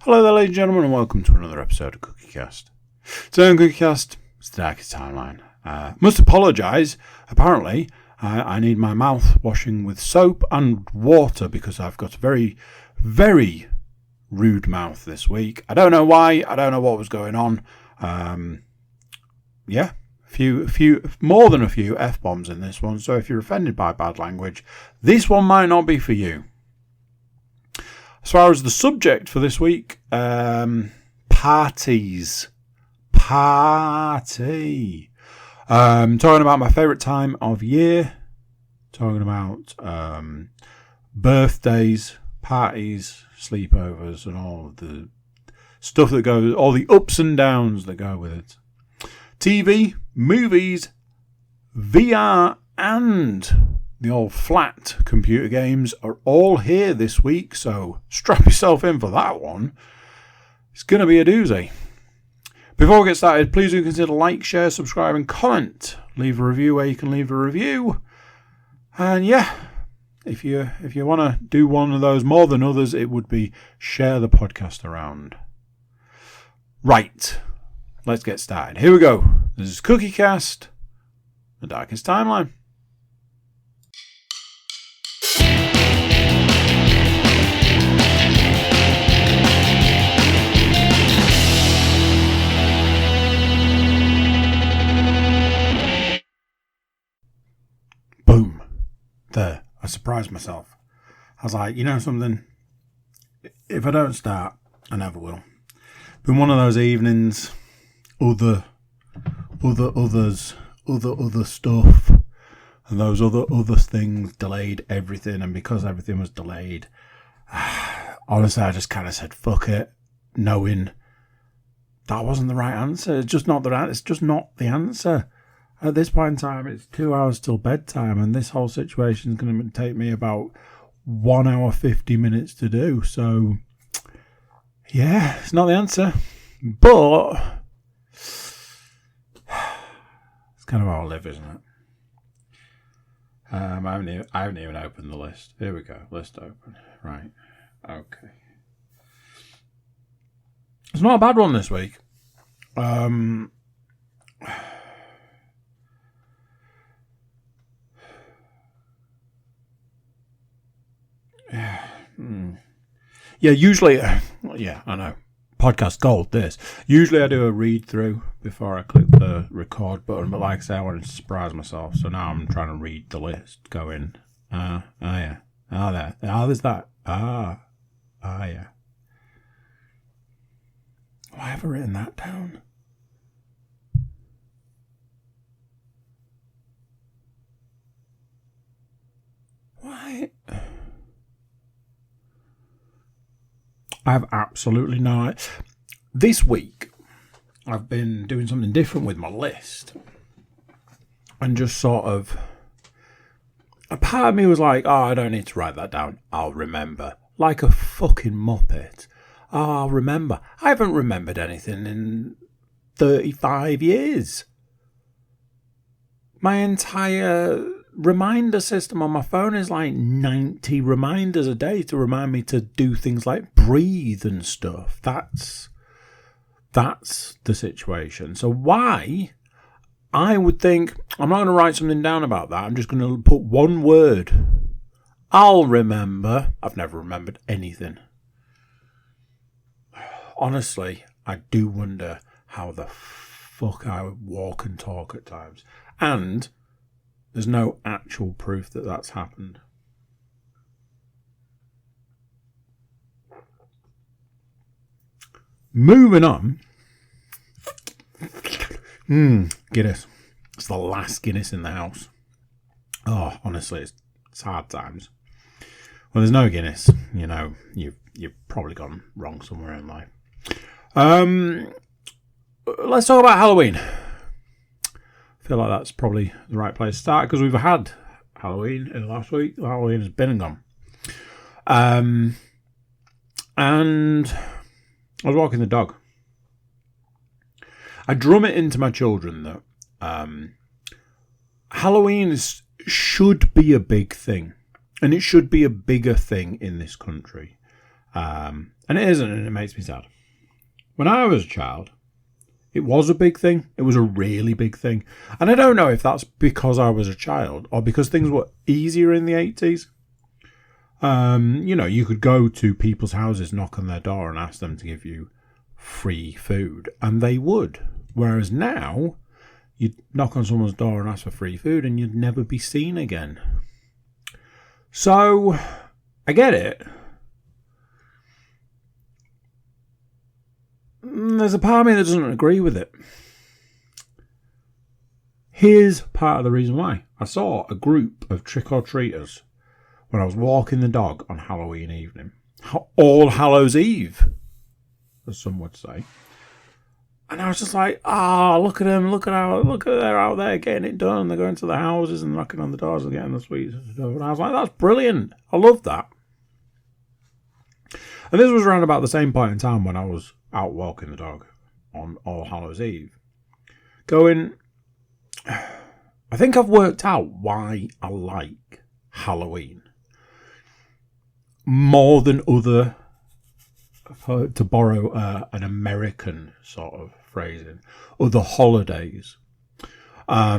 Hello there, ladies and gentlemen, and welcome to another episode of CookieCast. Today on CookieCast, it's the Darkest Timeline. Must apologise. Apparently, I need my mouth washing with soap and water because I've got a very, very rude mouth this week. I don't know why. I don't know what was going on. More than a few F-bombs in this one. So if you're offended by bad language, this one might not be for you. As far as the subject for this week, parties. Party. Talking about my favourite time of year. Talking about birthdays, parties, sleepovers, and all of the stuff that goes, all the ups and downs that go with it. TV, movies, VR, and the old flat computer games are all here this week, so strap yourself in for that one. It's going to be a doozy. Before we get started, please do consider like, share, subscribe, and comment. Leave a review where you can leave a review. And yeah, if you want to do one of those more than others, it would be share the podcast around. Right, let's get started. Here we go. This is CookieCast, the Darkest Timeline. Boom. There. I surprised myself. I was like, you know something? If I don't start, I never will. Been one of those evenings, other stuff, and those other things delayed everything, and because everything was delayed, honestly, I just kind of said, fuck it, knowing that wasn't the right answer. It's just not the answer. At this point in time, it's 2 hours till bedtime, and this whole situation is going to take me about 1 hour 50 minutes to do. So, yeah, it's not the answer, but it's kind of how I live, isn't it? I haven't even opened the list. Here we go. List open. Right. Okay. It's not a bad one this week. Yeah, usually, I know. Podcast gold, this. Usually I do a read through before I click the record button, but like I say, I wanted to surprise myself, so now I'm trying to read the list, going, yeah. There. There's that. Yeah. Why have I written that down? Why? I have absolutely no idea. This week, I've been doing something different with my list. And just sort of, a part of me was like, I don't need to write that down. I'll remember. Like a fucking muppet. I'll remember. I haven't remembered anything in 35 years. My entire reminder system on my phone is like 90 reminders a day to remind me to do things like breathe and stuff. That's the situation. So why? I would think, I'm not going to write something down about that. I'm just going to put one word. I'll remember. I've never remembered anything. Honestly, I do wonder how the fuck I walk and talk at times. And there's no actual proof that that's happened. Moving on. Guinness. It's the last Guinness in the house. Oh, honestly, it's hard times. Well, there's no Guinness. You know, you've probably gone wrong somewhere in life. Let's talk about Halloween. I feel like that's probably the right place to start because we've had Halloween in the last week. Halloween has been and gone. And I was walking the dog. I drum it into my children that Halloween should be a big thing. And it should be a bigger thing in this country. And it isn't, and it makes me sad. When I was a child, it was a big thing. It was a really big thing. And I don't know if that's because I was a child or because things were easier in the 80s. You could go to people's houses, knock on their door and ask them to give you free food, and they would. Whereas now, you'd knock on someone's door and ask for free food and you'd never be seen again. So, I get it. There's a part of me that doesn't agree with it. Here's part of the reason why. I saw a group of trick-or-treaters when I was walking the dog on Halloween evening. All Hallows Eve, as some would say. And I was just like, look at them, look at they're out there getting it done. They're going to the houses and knocking on the doors and getting the sweets and stuff. And I was like, that's brilliant. I love that. And this was around about the same point in time when I was out walking the dog on All Hallows Eve. Going, I think I've worked out why I like Halloween more than other, to borrow an American sort of phrasing, other holidays. I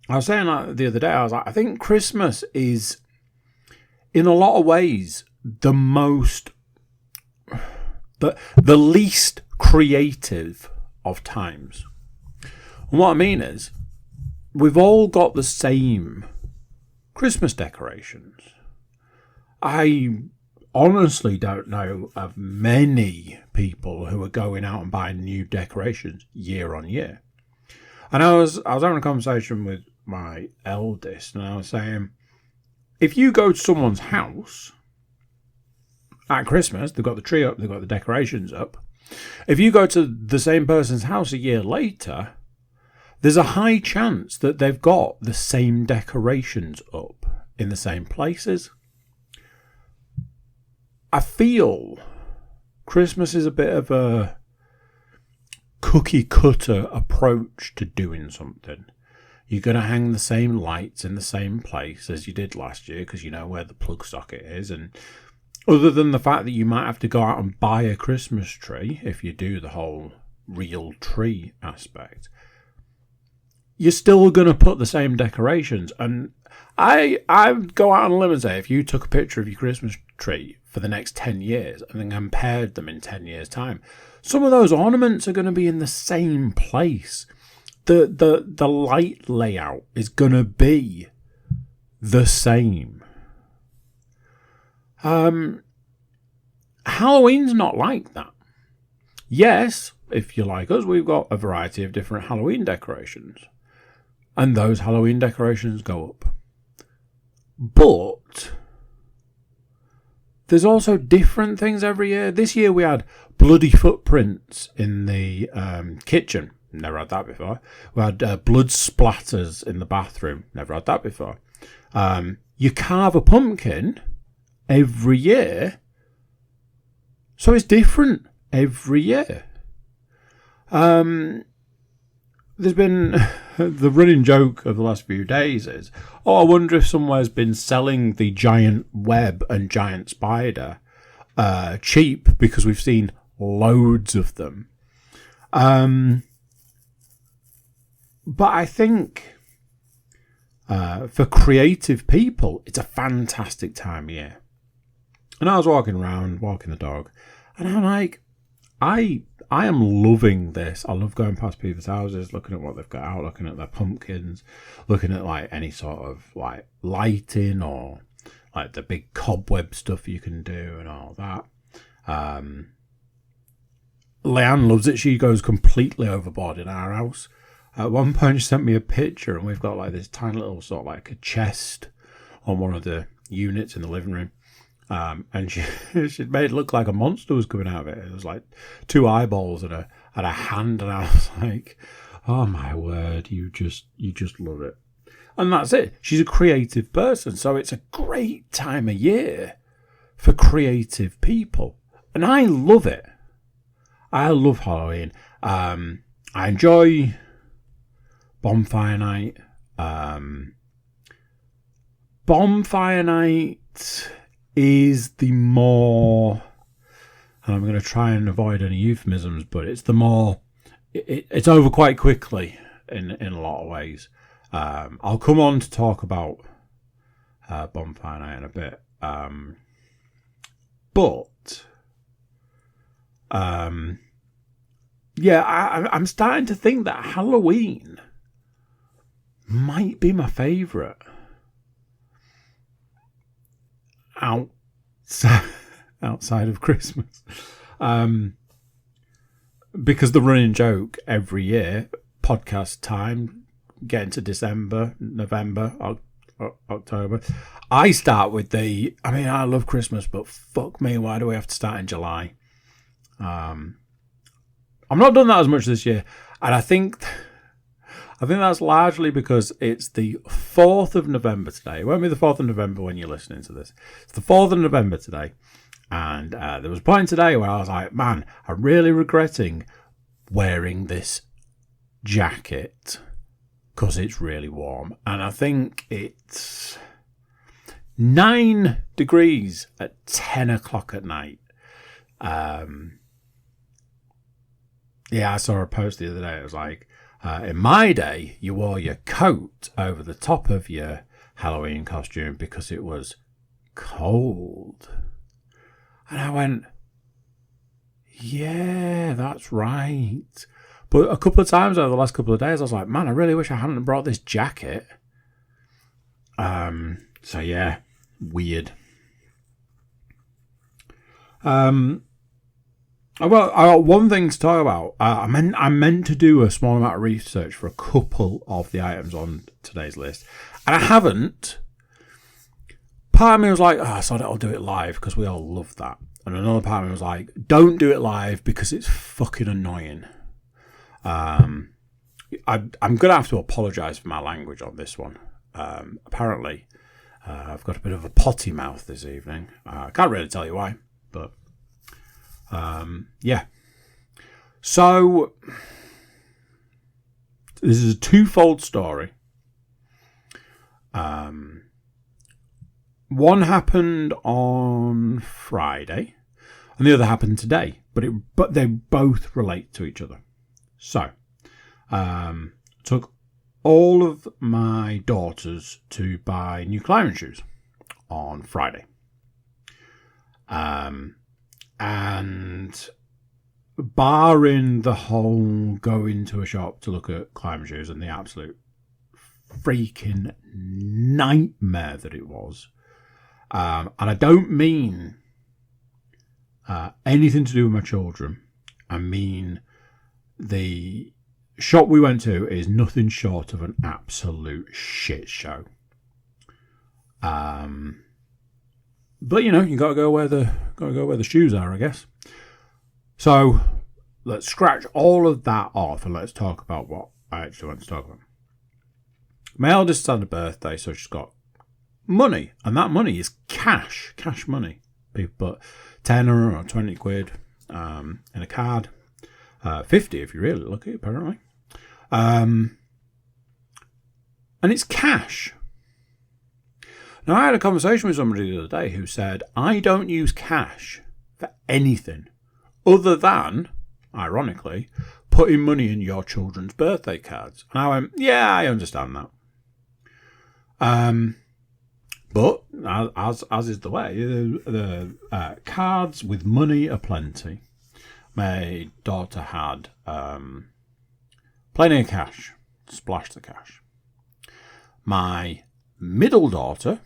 was saying that the other day, I was like, I think Christmas is, in a lot of ways, the most, the least creative of times. And what I mean is, we've all got the same Christmas decorations. I honestly don't know of many people who are going out and buying new decorations year on year. And I was having a conversation with my eldest, and I was saying, if you go to someone's house at Christmas, they've got the tree up, they've got the decorations up. If you go to the same person's house a year later, there's a high chance that they've got the same decorations up in the same places. I feel Christmas is a bit of a cookie cutter approach to doing something. You're going to hang the same lights in the same place as you did last year because you know where the plug socket is. And other than the fact that you might have to go out and buy a Christmas tree if you do the whole real tree aspect, you're still going to put the same decorations. And I go out on a limb and say, if you took a picture of your Christmas tree for the next 10 years and then compared them in 10 years' time, some of those ornaments are going to be in the same place. The light layout is going to be the same. Halloween's not like that. Yes, if you're like us, we've got a variety of different Halloween decorations. And those Halloween decorations go up. But there's also different things every year. This year we had bloody footprints in the kitchen. Never had that before. We had blood splatters in the bathroom. Never had that before. You carve a pumpkin every year. So it's different every year. There's been the running joke of the last few days is, I wonder if somewhere's been selling the giant web and giant spider cheap because we've seen loads of them. But I think for creative people, it's a fantastic time of year. And I was walking the dog, and I'm like, I am loving this. I love going past people's houses, looking at what they've got out, looking at their pumpkins, looking at like any sort of like lighting or like the big cobweb stuff you can do and all that. Leanne loves it. She goes completely overboard in our house. At one point, she sent me a picture, and we've got like this tiny little sort of like a chest on one of the units in the living room. And she'd made it look like a monster was coming out of it. It was like two eyeballs and a hand, and I was like, oh my word, you just love it. And that's it. She's a creative person, so it's a great time of year for creative people. And I love it. I love Halloween. I enjoy Bonfire Night. Bonfire Night is the more, and I'm going to try and avoid any euphemisms, but it's the more, it's over quite quickly in a lot of ways. I'll come on to talk about Bonfire Night in a bit. I'm starting to think that Halloween might be my favourite outside of Christmas. Because the running joke every year, podcast time, getting to December, November, October, I start with I love Christmas, but fuck me, why do we have to start in July? I'm not done that as much this year, and I think that's largely because it's the 4th of November today. It won't be the 4th of November when you're listening to this. It's the 4th of November today, and there was a point today where I was like, man, I'm really regretting wearing this jacket because it's really warm, and I think it's 9 degrees at 10 o'clock at night. I saw a post the other day. It was like, in my day, you wore your coat over the top of your Halloween costume because it was cold. And I went, yeah, that's right. But a couple of times over the last couple of days, I was like, man, I really wish I hadn't brought this jacket. So yeah, weird. I got one thing to talk about. I meant to do a small amount of research for a couple of the items on today's list, and I haven't. Part of me was like, I thought I'll do it live because we all love that. And another part of me was like, don't do it live because it's fucking annoying. I'm going to have to apologise for my language on this one. Apparently, I've got a bit of a potty mouth this evening. I can't really tell you why, but... So this is a twofold story. One happened on Friday and the other happened today, but they both relate to each other. So, took all of my daughters to buy new climbing shoes on Friday. And barring the whole going to a shop to look at climbing shoes and the absolute freaking nightmare that it was, and I don't mean anything to do with my children. I mean the shop we went to is nothing short of an absolute shit show. But you gotta go where the shoes are, I guess. So let's scratch all of that off and let's talk about what I actually want to talk about. My eldest had a birthday, so she's got money, and that money is cash money. People put £10 or 20 quid in a card, 50 if you're really lucky, apparently, and it's cash. Now, I had a conversation with somebody the other day who said, I don't use cash for anything other than, ironically, putting money in your children's birthday cards. And I went, yeah, I understand that. But, as is the way, the cards with money are plenty. My daughter had plenty of cash, splashed the cash. My middle daughter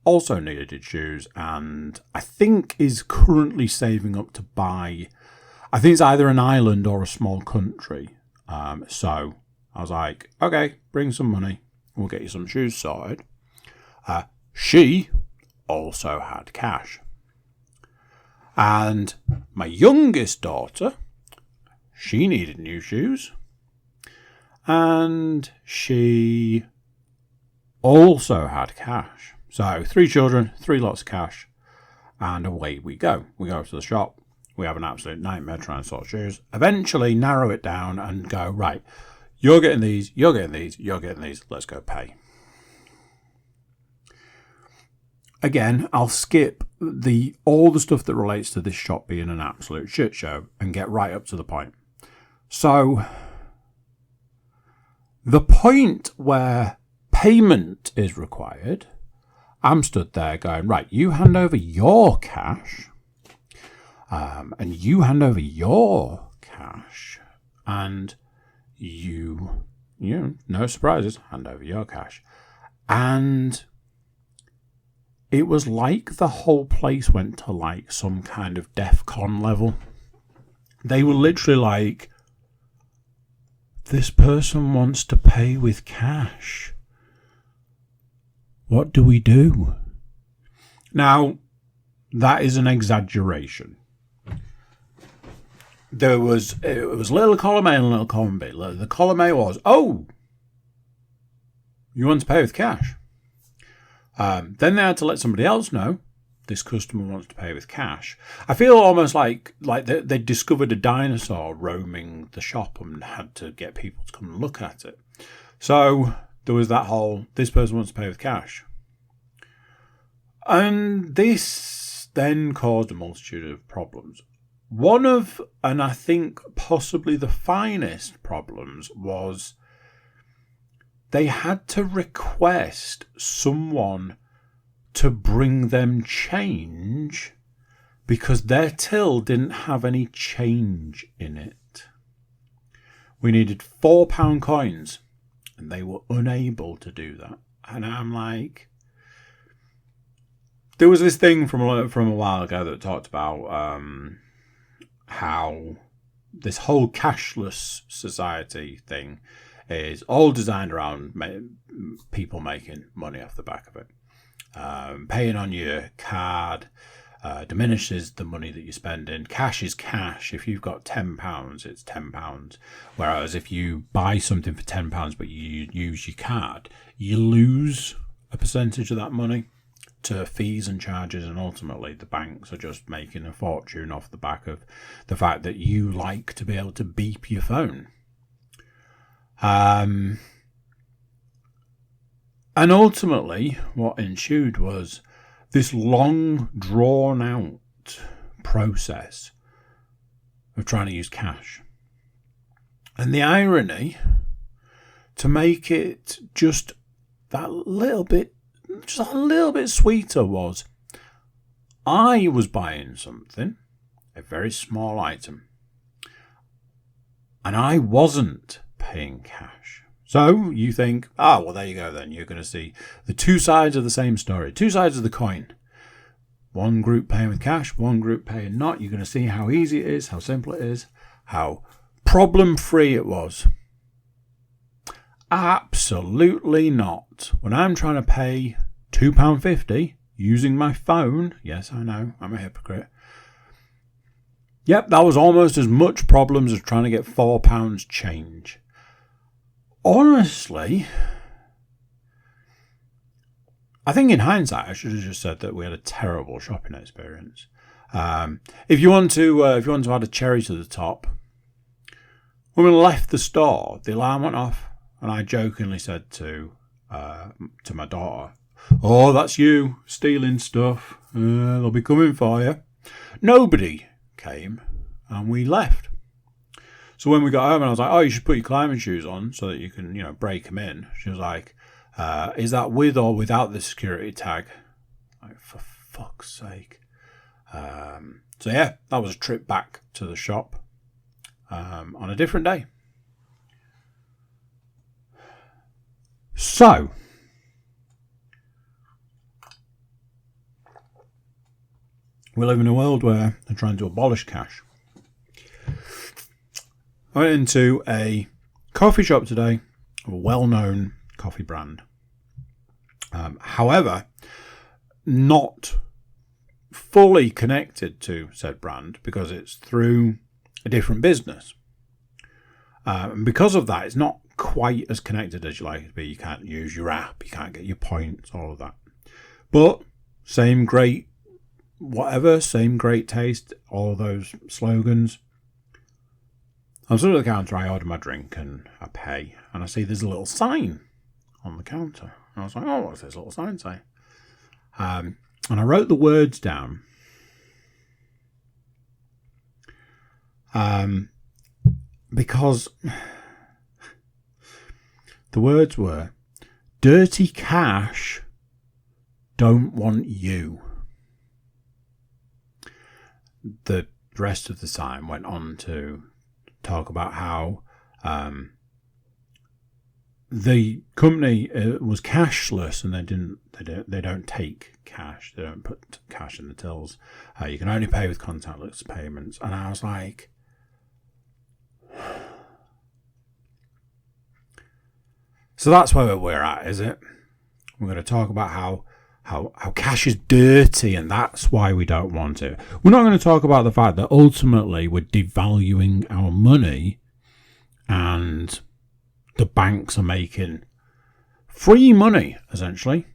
also needed shoes and I think is currently saving up to buy, I think it's either an island or a small country. So I was like, okay, bring some money. We'll get you some shoes sorted. She also had cash. And my youngest daughter, she needed new shoes. And she also had cash. So 3 children, 3 lots of cash, and away we go. We go to the shop. We have an absolute nightmare trying to sort shoes. Eventually narrow it down and go, right, you're getting these, you're getting these, you're getting these. Let's go pay. again, I'll skip all the stuff that relates to this shop being an absolute shit show and get right up to the point. So, the point where payment is required, I'm stood there going, right, you hand over your cash, and you hand over your cash, and you know, no surprises, hand over your cash. And it was like the whole place went to like some kind of DEFCON level. They were literally like, this person wants to pay with cash. What do we do? Now, that is an exaggeration. It was little column A and little column B. The column A was, oh, you want to pay with cash. Then they had to let somebody else know this customer wants to pay with cash. I feel almost like they discovered a dinosaur roaming the shop and had to get people to come and look at it. So there was that whole, this person wants to pay with cash. And this then caused a multitude of problems. One of, and I think possibly the finest problems, was they had to request someone to bring them change because their till didn't have any change in it. We needed £4 coins and they were unable to do that. And I'm like, there was this thing from a while ago that talked about how this whole cashless society thing is all designed around people making money off the back of it. Paying on your card diminishes the money that you're spending. Cash is cash. If you've got £10, it's £10. Whereas if you buy something for £10 but you use your card, you lose a percentage of that money to fees and charges, and ultimately the banks are just making a fortune off the back of the fact that you like to be able to beep your phone. And ultimately what ensued was this long drawn out process of trying to use cash. And the irony, to make it just a little bit sweeter, was I was buying something, a very small item, and I wasn't paying cash. So you think, well, there you go then. You're going to see the two sides of the same story, two sides of the coin. One group paying with cash, one group paying not. You're going to see how easy it is, how simple it is, how problem-free it was. Absolutely not. When I'm trying to pay £2.50 using my phone, yes, I know, I'm a hypocrite. Yep, that was almost as much problems as trying to get £4 change. Honestly, I think in hindsight, I should have just said that we had a terrible shopping experience. If you want to add a cherry to the top, when we left the store, the alarm went off, and I jokingly said to my daughter, "Oh, that's you stealing stuff. They'll be coming for you." Nobody came, and we left. So when we got home, and I was like, "Oh, you should put your climbing shoes on so that you can, break them in." She was like, "Is that with or without the security tag?" Like, for fuck's sake. So yeah, that was a trip back to the shop on a different day. So, we live in a world where they're trying to abolish cash. I went into a coffee shop today, a well-known coffee brand. However, not fully connected to said brand because it's through a different business. And because of that, it's not quite as connected as you like it to be. You can't use your app, you can't get your points, all of that. But same great whatever, same great taste, all those slogans. I'm stood at the counter, I order my drink and I pay, and I see there's a little sign on the counter. And I was like, oh, what's this little sign say? And I wrote the words down. Because the words were, dirty cash don't want you. The rest of the time went on to talk about how the company was cashless, and they don't take cash. They don't put cash in the tills. You can only pay with contactless payments. And I was like, so that's where we're at, is it? We're going to talk about how cash is dirty, and that's why we don't want it. We're not going to talk about the fact that ultimately we're devaluing our money, and the banks are making free money, essentially.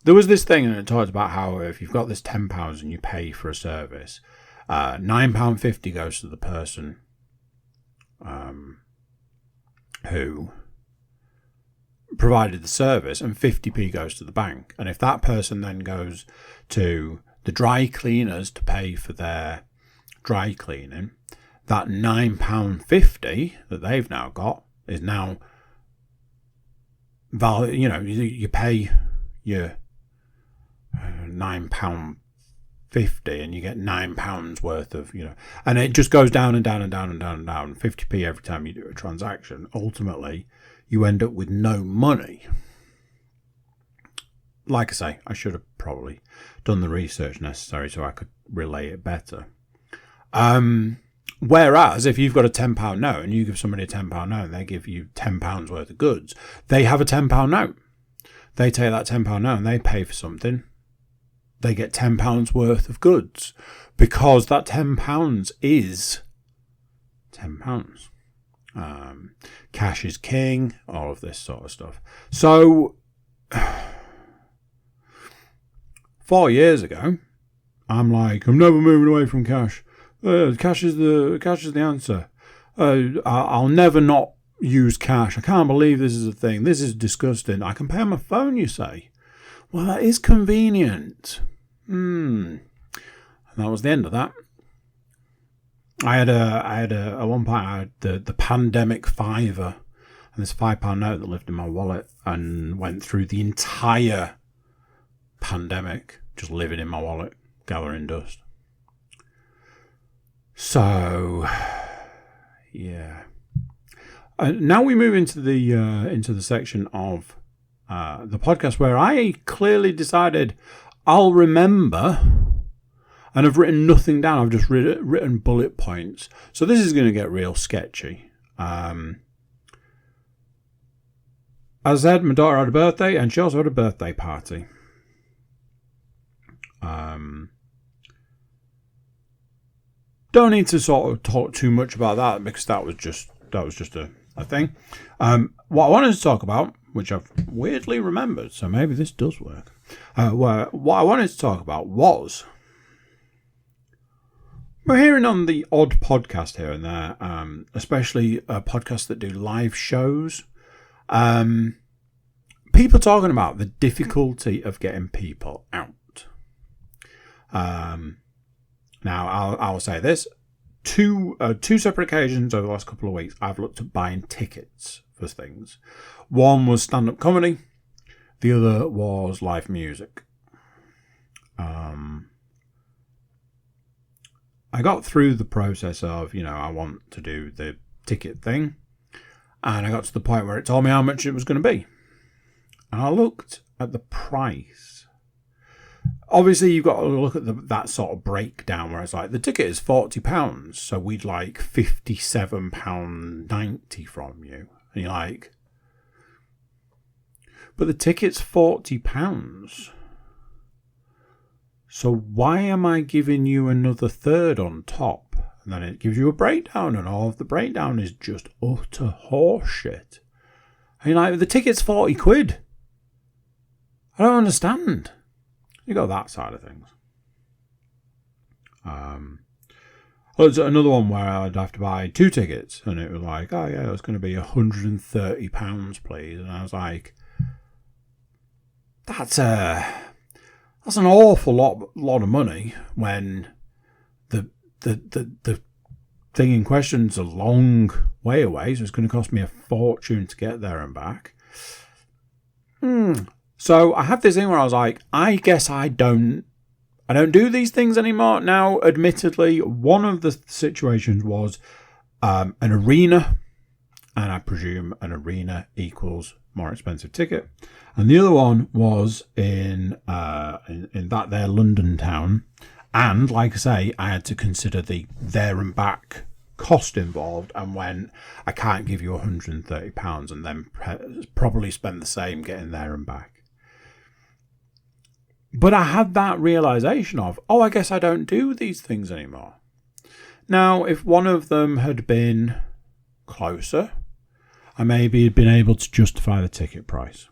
There was this thing, and it talked about how if you've got this £10 and you pay for a service, £9.50 goes to the person who provided the service, and 50p goes to the bank. And if that person then goes to the dry cleaners to pay for their dry cleaning, that £9.50 that they've now got is now value. You know, you pay your £9.50 and you get £9 worth of, you know, and it just goes down and down and down and down and down. 50p every time you do a transaction. Ultimately, you end up with no money. Like I say, I should have probably done the research necessary so I could relay it better. Whereas if you've got a £10 note and you give somebody a £10 note and they give you £10 worth of goods, they have a £10 note. They take that £10 note and they pay for something. They get £10 worth of goods because that £10 is £10. Cash is king, all of this sort of stuff. So 4 years ago, I'm like, I'm never moving away from cash. Cash is the answer. I'll never not use cash. I can't believe this is a thing. This is disgusting. I can pay on my phone, you say. Well, that is convenient. And that was the end of that. I had at one point I had the pandemic fiver, and this £5 note that lived in my wallet and went through the entire pandemic just living in my wallet, gathering dust. So, yeah. Now we move into the section of the podcast where I clearly decided I'll remember. And I've written nothing down. I've just written bullet points. So this is going to get real sketchy. As I said, my daughter had a birthday, and she also had a birthday party. Don't need to sort of talk too much about that because that was just a thing. What I wanted to talk about, which I've weirdly remembered, so maybe this does work. What I wanted to talk about was, we're hearing on the odd podcast here and there, especially podcasts that do live shows, people talking about the difficulty of getting people out. Now, I'll say this. Two separate occasions over the last couple of weeks, I've looked at buying tickets for things. One was stand-up comedy. The other was live music. I got through the process of, I want to do the ticket thing. And I got to the point where it told me how much it was going to be. And I looked at the price. Obviously, you've got to look at that sort of breakdown where it's like, the ticket is £40, so we'd like £57.90 from you. And you're like, but the ticket's £40. So why am I giving you another third on top? And then it gives you a breakdown, and all of the breakdown is just utter horseshit. And you're like, the ticket's 40 quid. I don't understand. You got that side of things. There's another one where I'd have to buy 2 tickets, and it was like, oh yeah, it's going to be £130, please. And I was like, that's That's an awful lot of money when the thing in question's a long way away, so it's going to cost me a fortune to get there and back. So I had this thing where I was like, I guess I don't do these things anymore. Now, admittedly, one of the situations was an arena, and I presume an arena equals more expensive ticket. And the other one was in that there London town. And like I say, I had to consider the there and back cost involved, and when I can't give you £130 and then probably spend the same getting there and back. But I had that realization of, I guess I don't do these things anymore. Now, if one of them had been closer, I maybe had been able to justify the ticket price.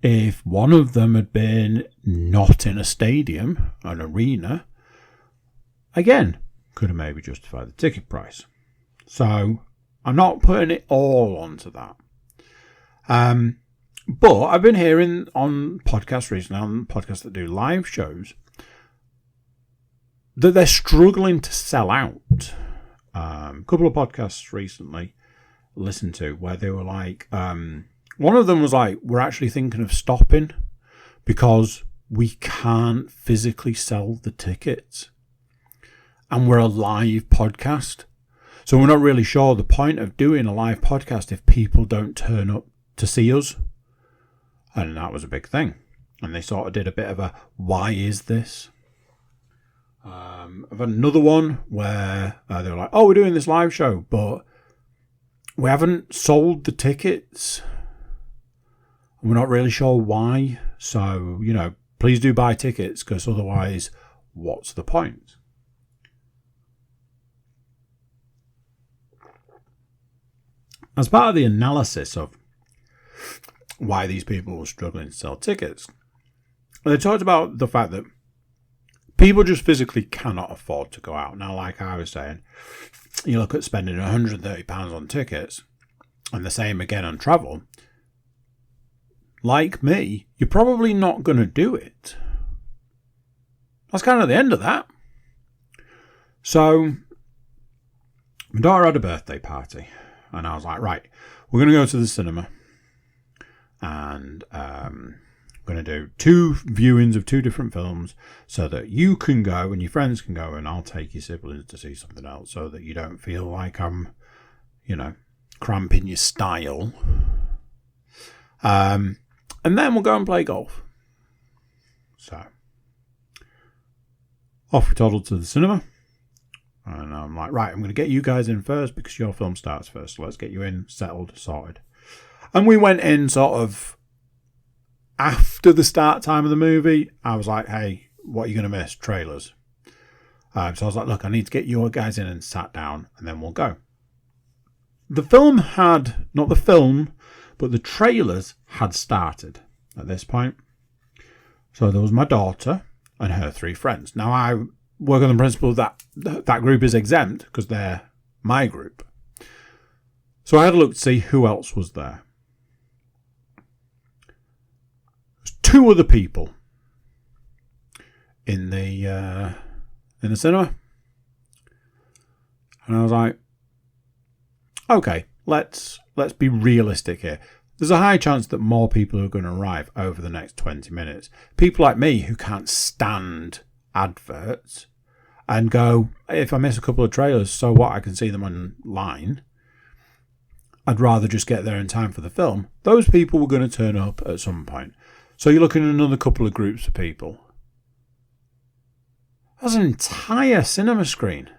If one of them had been not in a stadium, an arena, again, could have maybe justified the ticket price. So I'm not putting it all onto that. But I've been hearing on podcasts recently, on podcasts that do live shows, that they're struggling to sell out. A couple of podcasts recently listened to where they were like, one of them was like, we're actually thinking of stopping because we can't physically sell the tickets. And we're a live podcast. So we're not really sure the point of doing a live podcast if people don't turn up to see us. And that was a big thing. And they sort of did a bit of a, why is this? I've had another one where they were like, we're doing this live show, but we haven't sold the tickets. We're not really sure why. So, please do buy tickets, because otherwise, what's the point? As part of the analysis of why these people were struggling to sell tickets, they talked about the fact that people just physically cannot afford to go out. Now, like I was saying, you look at spending £130 on tickets, and the same again on travel. Like me, you're probably not going to do it. That's kind of the end of that. So, my daughter had a birthday party, and I was like, right, we're going to go to the cinema, and I'm going to do 2 viewings of 2 different films so that you can go and your friends can go, and I'll take your siblings to see something else so that you don't feel like I'm, cramping your style. And then we'll go and play golf. So, off we toddled to the cinema. And I'm like, right, I'm going to get you guys in first because your film starts first. So let's get you in, settled, sorted. And we went in sort of after the start time of the movie. I was like, hey, what are you going to miss? Trailers. So I was like, look, I need to get your guys in and sat down, and then we'll go. The film had, not the film, but the trailers had started at this point. So there was my daughter and her 3 friends. Now I work on the principle that that group is exempt because they're my group. So I had a look to see who else was there. There's 2 other people in the cinema. And I was like, okay, let's be realistic here. There's a high chance that more people are going to arrive over the next 20 minutes. People like me who can't stand adverts and go, if I miss a couple of trailers, so what? I can see them online. I'd rather just get there in time for the film. Those people were going to turn up at some point. So you're looking at another couple of groups of people. That's an entire cinema screen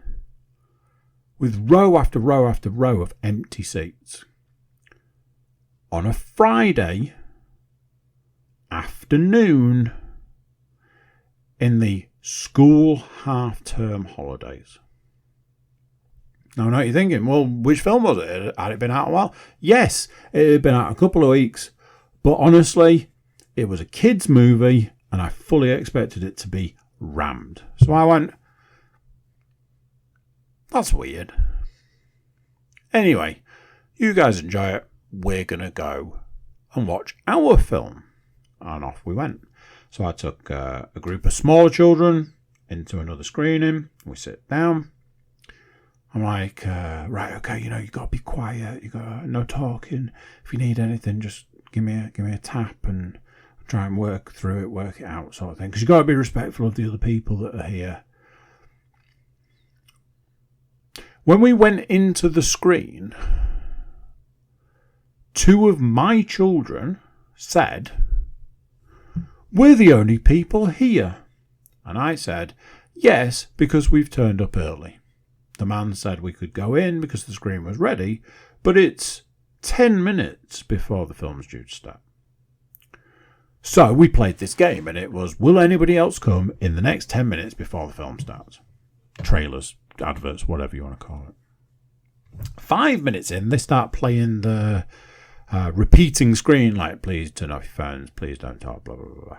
with row after row after row of empty seats. On a Friday afternoon in the school half-term holidays. Now, I know what you're thinking, well, which film was it? Had it been out a while? Yes, it had been out a couple of weeks, but honestly, it was a kids' movie, and I fully expected it to be rammed. So I went, that's weird. Anyway, you guys enjoy it. We're going to go and watch our film. And off we went. So I took a group of smaller children into another screening. We sit down. I'm like, right, okay, you got to be quiet. You got no talking. If you need anything, just give me a tap and try and work through it, work it out, sort of thing. Because you got to be respectful of the other people that are here. When we went into the screen, 2 of my children said, "We're the only people here." And I said, "Yes, because we've turned up early." The man said we could go in because the screen was ready, but it's 10 minutes before the film's due to start. So we played this game, and it was, will anybody else come in the next 10 minutes before the film starts? Trailers, adverts, whatever you want to call it. 5 minutes in, they start playing the repeating screen, like, please turn off your phones, please don't talk, blah, blah, blah, blah.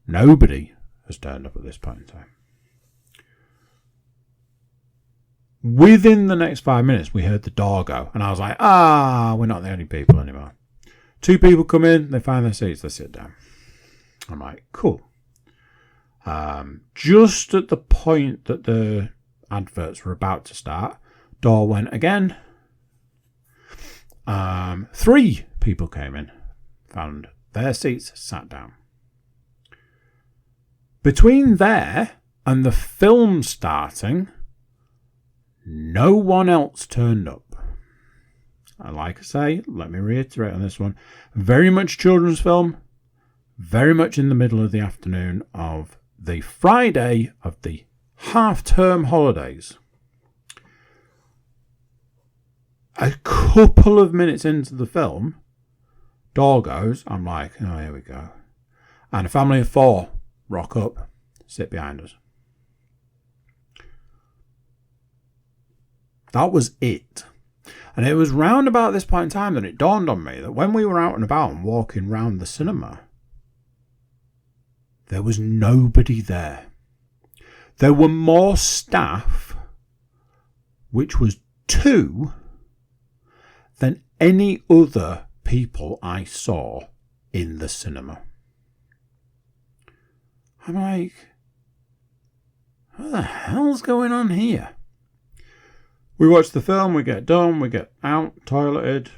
Nobody has turned up at this point in time. Within the next 5 minutes, we heard the door go, and I was like, we're not the only people anymore. 2 people come in, they find their seats, they sit down. I'm like, cool. Just at the point that the adverts were about to start, door went again. 3 people came in, found their seats, sat down. Between there and the film starting, no one else turned up. And like I say, let me reiterate on this one, very much children's film, very much in the middle of the afternoon of the Friday of the half-term holidays. A couple of minutes into the film, door goes, I'm like, oh, here we go. And a family of 4 rock up, sit behind us. That was it. And it was round about this point in time that it dawned on me that when we were out and about and walking round the cinema, there was nobody there. There were more staff, which was 2, than any other people I saw in the cinema. I'm like, what the hell's going on here? We watch the film, we get done, we get out, toileted,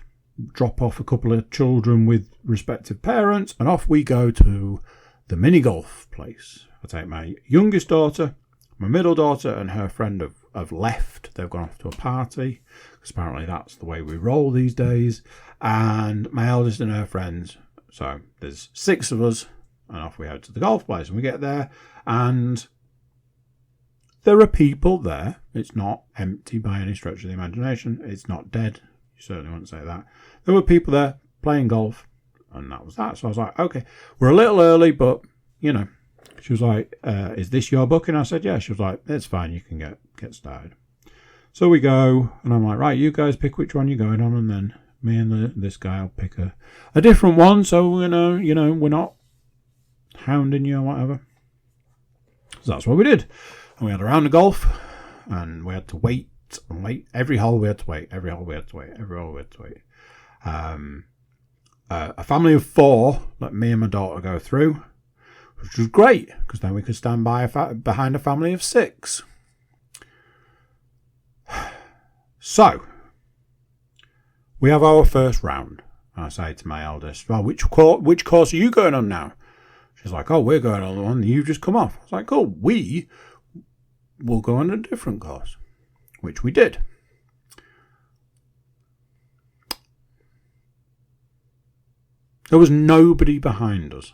drop off a couple of children with respective parents, and off we go to the mini golf place. I take my youngest daughter, my middle daughter, and her friend have left. They've gone off to a party, because apparently that's the way we roll these days. And my eldest and her friends. So there's 6 of us, and off we head to the golf place. And we get there, and there are people there. It's not empty by any stretch of the imagination. It's not dead. You certainly wouldn't say that. There were people there playing golf, and that was that. So I was like, okay, we're a little early, but, She was like, is this your booking? I said, yeah. She was like, it's fine. You can get started. So we go, and I'm like, right, you guys pick which one you're going on, and then me and this guy will pick a different one, so we're not hounding you or whatever. So that's what we did. And we had a round of golf, and we had to wait and wait. Every hole we had to wait. Every hole we had to wait. Every hole we had to wait. A family of 4 let me and my daughter go through, which was great, because then we could stand behind a family of 6. So, we have our first round. And I say to my eldest, well, which course are you going on now? She's like, oh, we're going on the one you've just come off. I was like, cool, we will go on a different course, which we did. There was nobody behind us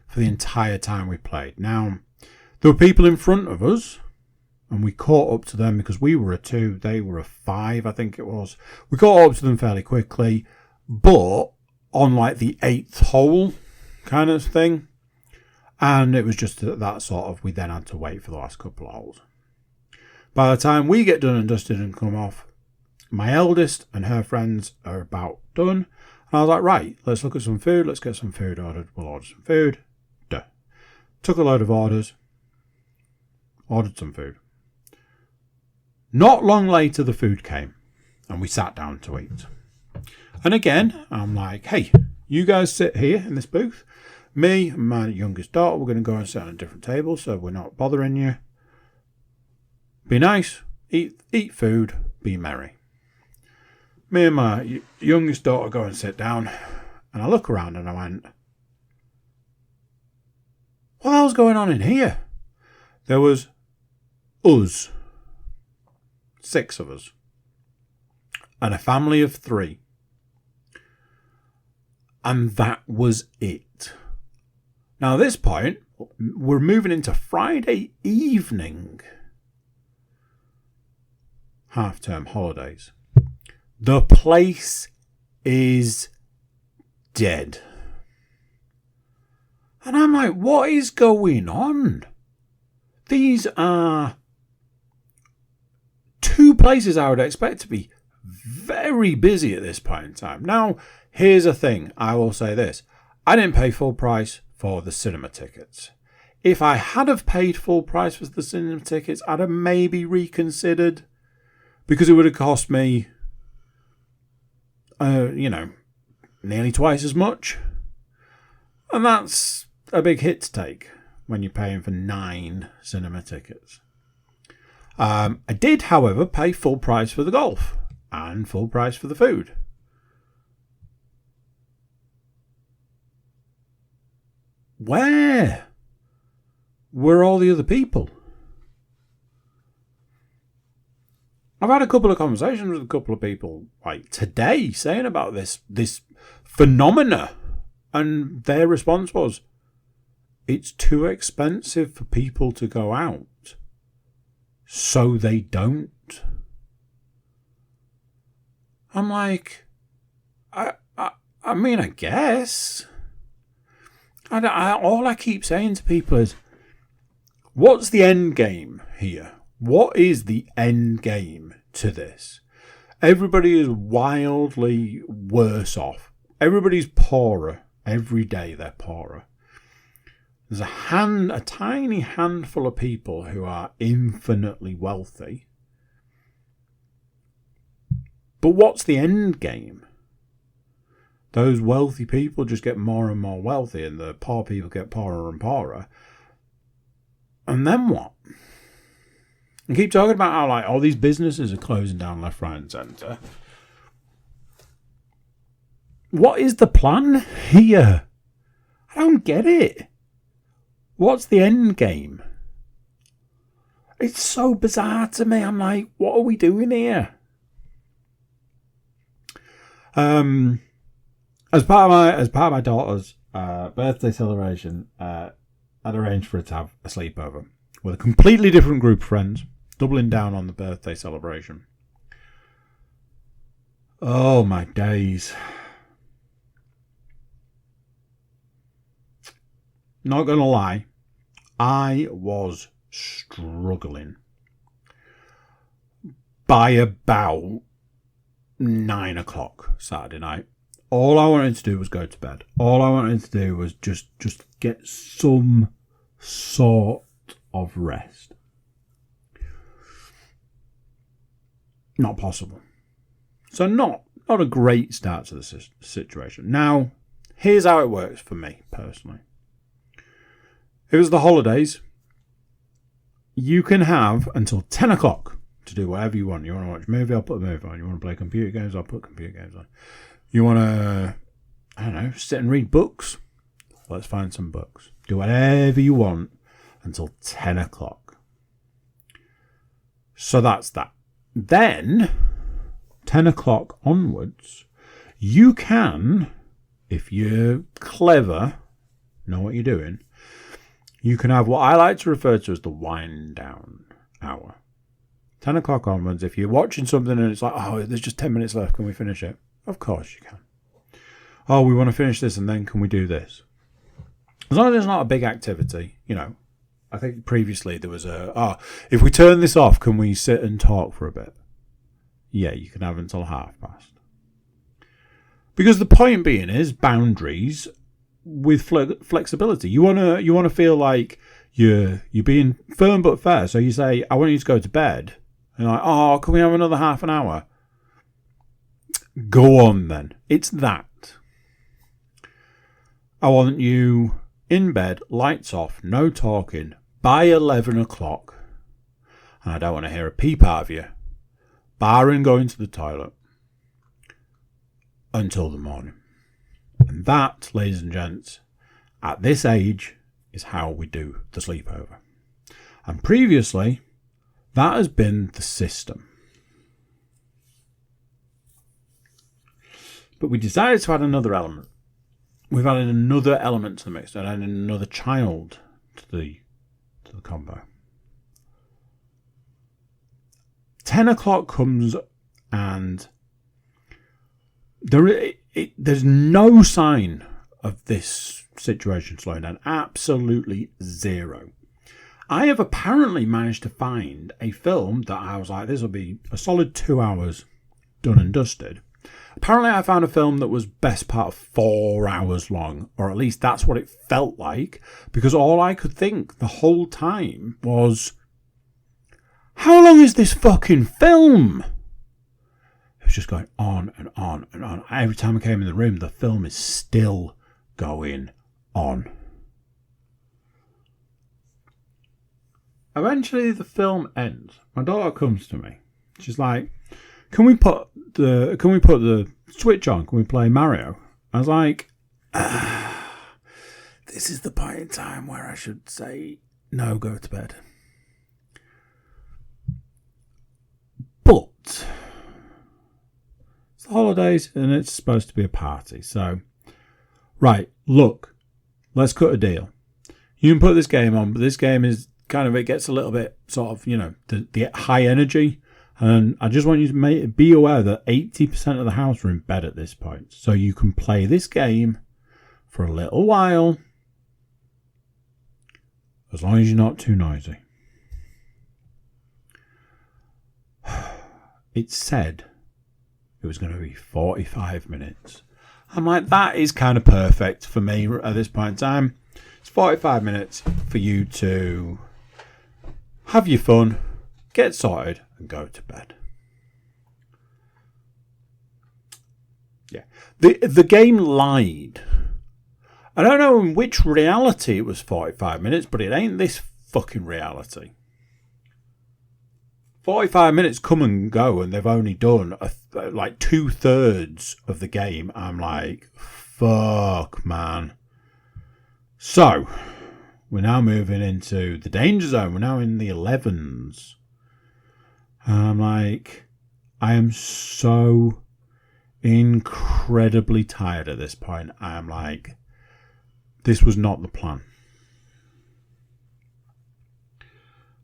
for the entire time we played. Now, there were people in front of us, and we caught up to them because we were a 2, they were a 5, I think it was. We caught up to them fairly quickly, but on like the 8th hole kind of thing. And it was just that sort of, we then had to wait for the last couple of holes. By the time we get done and dusted and come off, my eldest and her friends are about done. And I was like, right, let's look at some food. Let's get some food ordered. We'll order some food. Duh. Took a load of orders. Ordered some food. Not long later, the food came. And we sat down to eat. And again, I'm like, hey, You guys sit here in this booth. Me and my youngest daughter, we're going to go and sit on a different table, so we're not bothering you. Be nice, eat food, be merry. Me and my youngest daughter go and sit down, and I look around and I went, what the hell's going on in here? There was us, 6 of us, and a family of 3. And that was it. Now, at this point, we're moving into Friday evening. Half-term holidays. The place is dead. And I'm like, what is going on? These are 2 places I would expect to be very busy at this point in time. Now, here's the thing. I will say this. I didn't pay full price for the cinema tickets. If I had have paid full price for the cinema tickets, I'd have maybe reconsidered, because it would have cost me, nearly twice as much. And that's a big hit to take when you're paying for 9 cinema tickets. I did, however, pay full price for the golf and full price for the food. Where were all the other people? I've had a couple of conversations with a couple of people like today saying about this phenomena, and their response was, it's too expensive for people to go out, so they don't. I'm like, I mean, I guess. All I keep saying to people is, what's the end game here? What is the end game to this? Everybody is wildly worse off. Everybody's poorer. Every day they're poorer. There's a tiny handful of people who are infinitely wealthy. But what's the end game? Those wealthy people just get more and more wealthy, and the poor people get poorer and poorer. And then what? And keep talking about how all these businesses are closing down left, right, and centre. What is the plan here? I don't get it. What's the end game? It's so bizarre to me. I'm like, what are we doing here? As part of my daughter's birthday celebration, I'd arranged for her to have a sleepover with a completely different group of friends, doubling down on the birthday celebration. Oh my days. Not gonna lie, I was struggling. By about 9 o'clock Saturday night, all I wanted to do was go to bed. All I wanted to do was just get some sort of rest. Not possible. So not a great start to the situation. Now, here's how it works for me personally. If it's the holidays, you can have until 10 o'clock to do whatever you want. You want to watch a movie, I'll put a movie on. You want to play computer games, I'll put computer games on. You want to, sit and read books? Let's find some books. Do whatever you want until 10 o'clock. So that's that. Then, 10 o'clock onwards, you can, if you're clever, know what you're doing, you can have what I like to refer to as the wind down hour. 10 o'clock onwards, if you're watching something and it's like, oh, there's just 10 minutes left, can we finish it? Of course you can. Oh, we want to finish this and then can we do this? As long as it's not a big activity, I think previously there was if we turn this off, can we sit and talk for a bit? Yeah, you can have until past. Because the point being is boundaries with flexibility. You wanna feel like you're being firm but fair. So you say, I want you to go to bed. And you're like, oh, can we have another half an hour? Go on then. It's that. I want you in bed, lights off, no talking, by 11 o'clock. And I don't want to hear a peep out of you, barring going to the toilet, until the morning. And that, ladies and gents, at this age, is how we do the sleepover. And previously, that has been the system. But we decided to add another element. We've added another element to the mix and added another child to the combo. 10 o'clock comes and there's no sign of this situation slowing down. Absolutely zero. I have apparently managed to find a film that I was like, this will be a solid 2 hours done and dusted. Apparently I found a film that was best part of 4 hours long, or at least that's what it felt like, because all I could think the whole time was, how long is this fucking film? It was just going on and on and on. Every time I came in the room, the film is still going on. Eventually the film ends. My daughter comes to me. She's like, Can we put the Switch on? Can we play Mario? I was like, this is the point in time where I should say, no, go to bed. But it's the holidays and it's supposed to be a party. So, right, look, let's cut a deal. You can put this game on, but this game is kind of, it gets a little bit sort of, the high energy. And I just want you to be aware that 80% of the house are in bed at this point. So you can play this game for a little while, as long as you're not too noisy. It said it was going to be 45 minutes. I'm like, that is kind of perfect for me at this point in time. It's 45 minutes for you to have your fun, get sorted, and go to bed. Yeah. The game lied. I don't know in which reality it was 45 minutes, but it ain't this fucking reality. 45 minutes come and go, and they've only done like 2/3 of the game. I'm like, fuck, man. So, we're now moving into the danger zone. We're now in the 11s. I'm like, I am so incredibly tired at this point. I'm like, this was not the plan.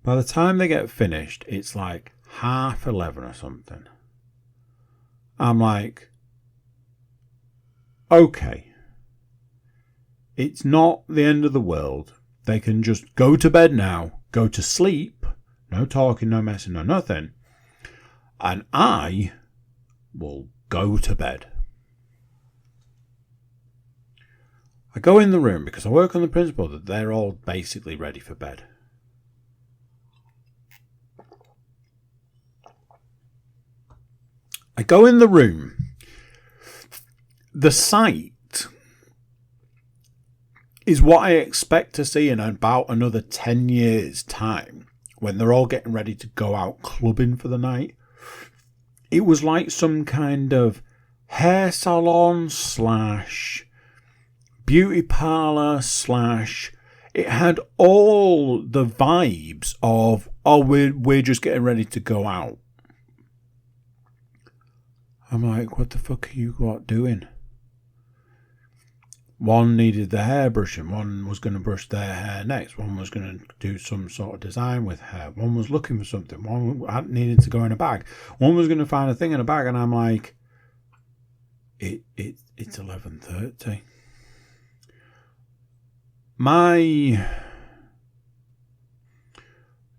By the time they get finished, it's like 11:30 or something. I'm like, okay, it's not the end of the world. They can just go to bed now, go to sleep. No talking, no messing, no nothing. And I will go to bed. I go in the room because I work on the principle that they're all basically ready for bed. I go in the room. The sight is what I expect to see in about another 10 years' time. When they're all getting ready to go out clubbing for the night. It was like some kind of hair salon / beauty parlour / it had all the vibes of, oh, we're just getting ready to go out. I'm like, what the fuck are you doing? One needed the hair brushing. One was going to brush their hair next. One was going to do some sort of design with hair. One was looking for something. One needed to go in a bag. One was going to find a thing in a bag. And I'm like, it's 11:30. My,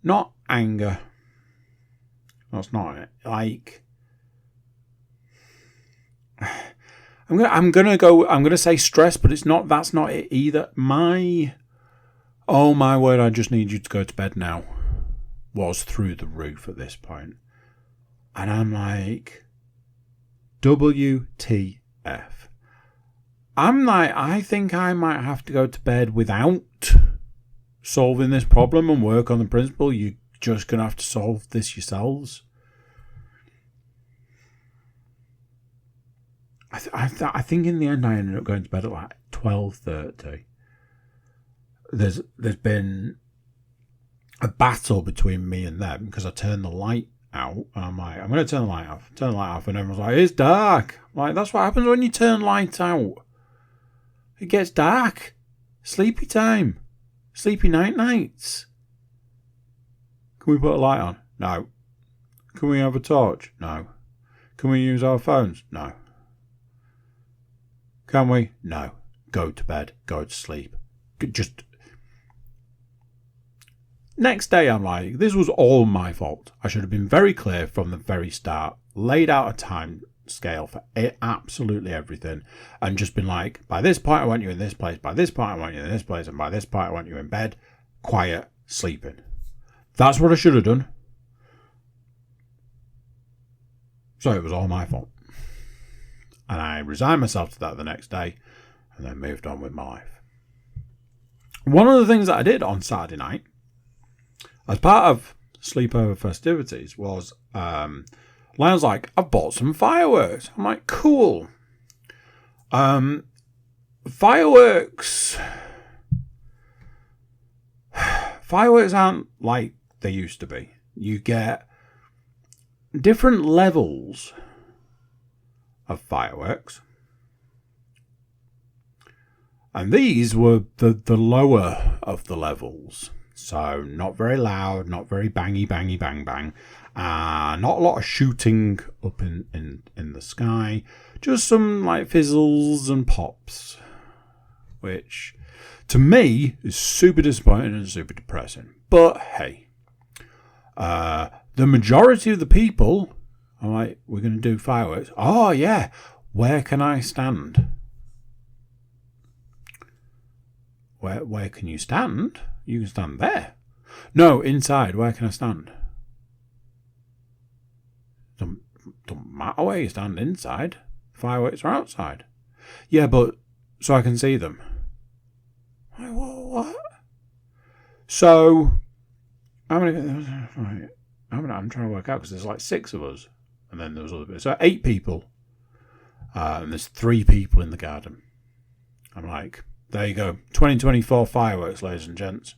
not anger. That's not it. Like, I'm gonna say stress, but that's not it either. Oh my word, I just need you to go to bed now, was through the roof at this point. And I'm like, WTF. I think I might have to go to bed without solving this problem and work on the principle. You're just going to have to solve this yourselves. I think in the end I ended up going to bed at like 12:30. There's been a battle between me and them because I turned the light out. And I'm like, I'm going to turn the light off. Turn the light off, and everyone's like, it's dark. I'm like, that's what happens when you turn light out. It gets dark. Sleepy time. Sleepy nights. Can we put a light on? No. Can we have a torch? No. Can we use our phones? No. Can we? No. Go to bed. Go to sleep. Just. Next day, I'm like, this was all my fault. I should have been very clear from the very start. Laid out a time scale for absolutely everything. And just been like, by this point, I want you in this place. By this point, I want you in this place. And by this point, I want you in bed. Quiet. Sleeping. That's what I should have done. So it was all my fault. And I resigned myself to that the next day and then moved on with my life. One of the things that I did on Saturday night, as part of sleepover festivities, was Lionel's like, I've bought some fireworks. I'm like, cool. Fireworks aren't like they used to be. You get different levels of fireworks. And these were the lower of the levels. So not very loud, not very bangy, bang, bang. Not a lot of shooting up in the sky. Just some like fizzles and pops. Which, to me, is super disappointing and super depressing. But hey, the majority of the people are like, we're going to do fireworks. Oh yeah, where can I stand? Where can you stand? You can stand there. No, inside. Where can I stand? Don't matter where you stand inside. Fireworks are outside. Yeah, but so I can see them. What? So, how many? Right. I'm trying to work out because there's like 6 of us, and then there was other bits. So 8 people, and there's 3 people in the garden. I'm like, there you go, 2024 fireworks, ladies and gents.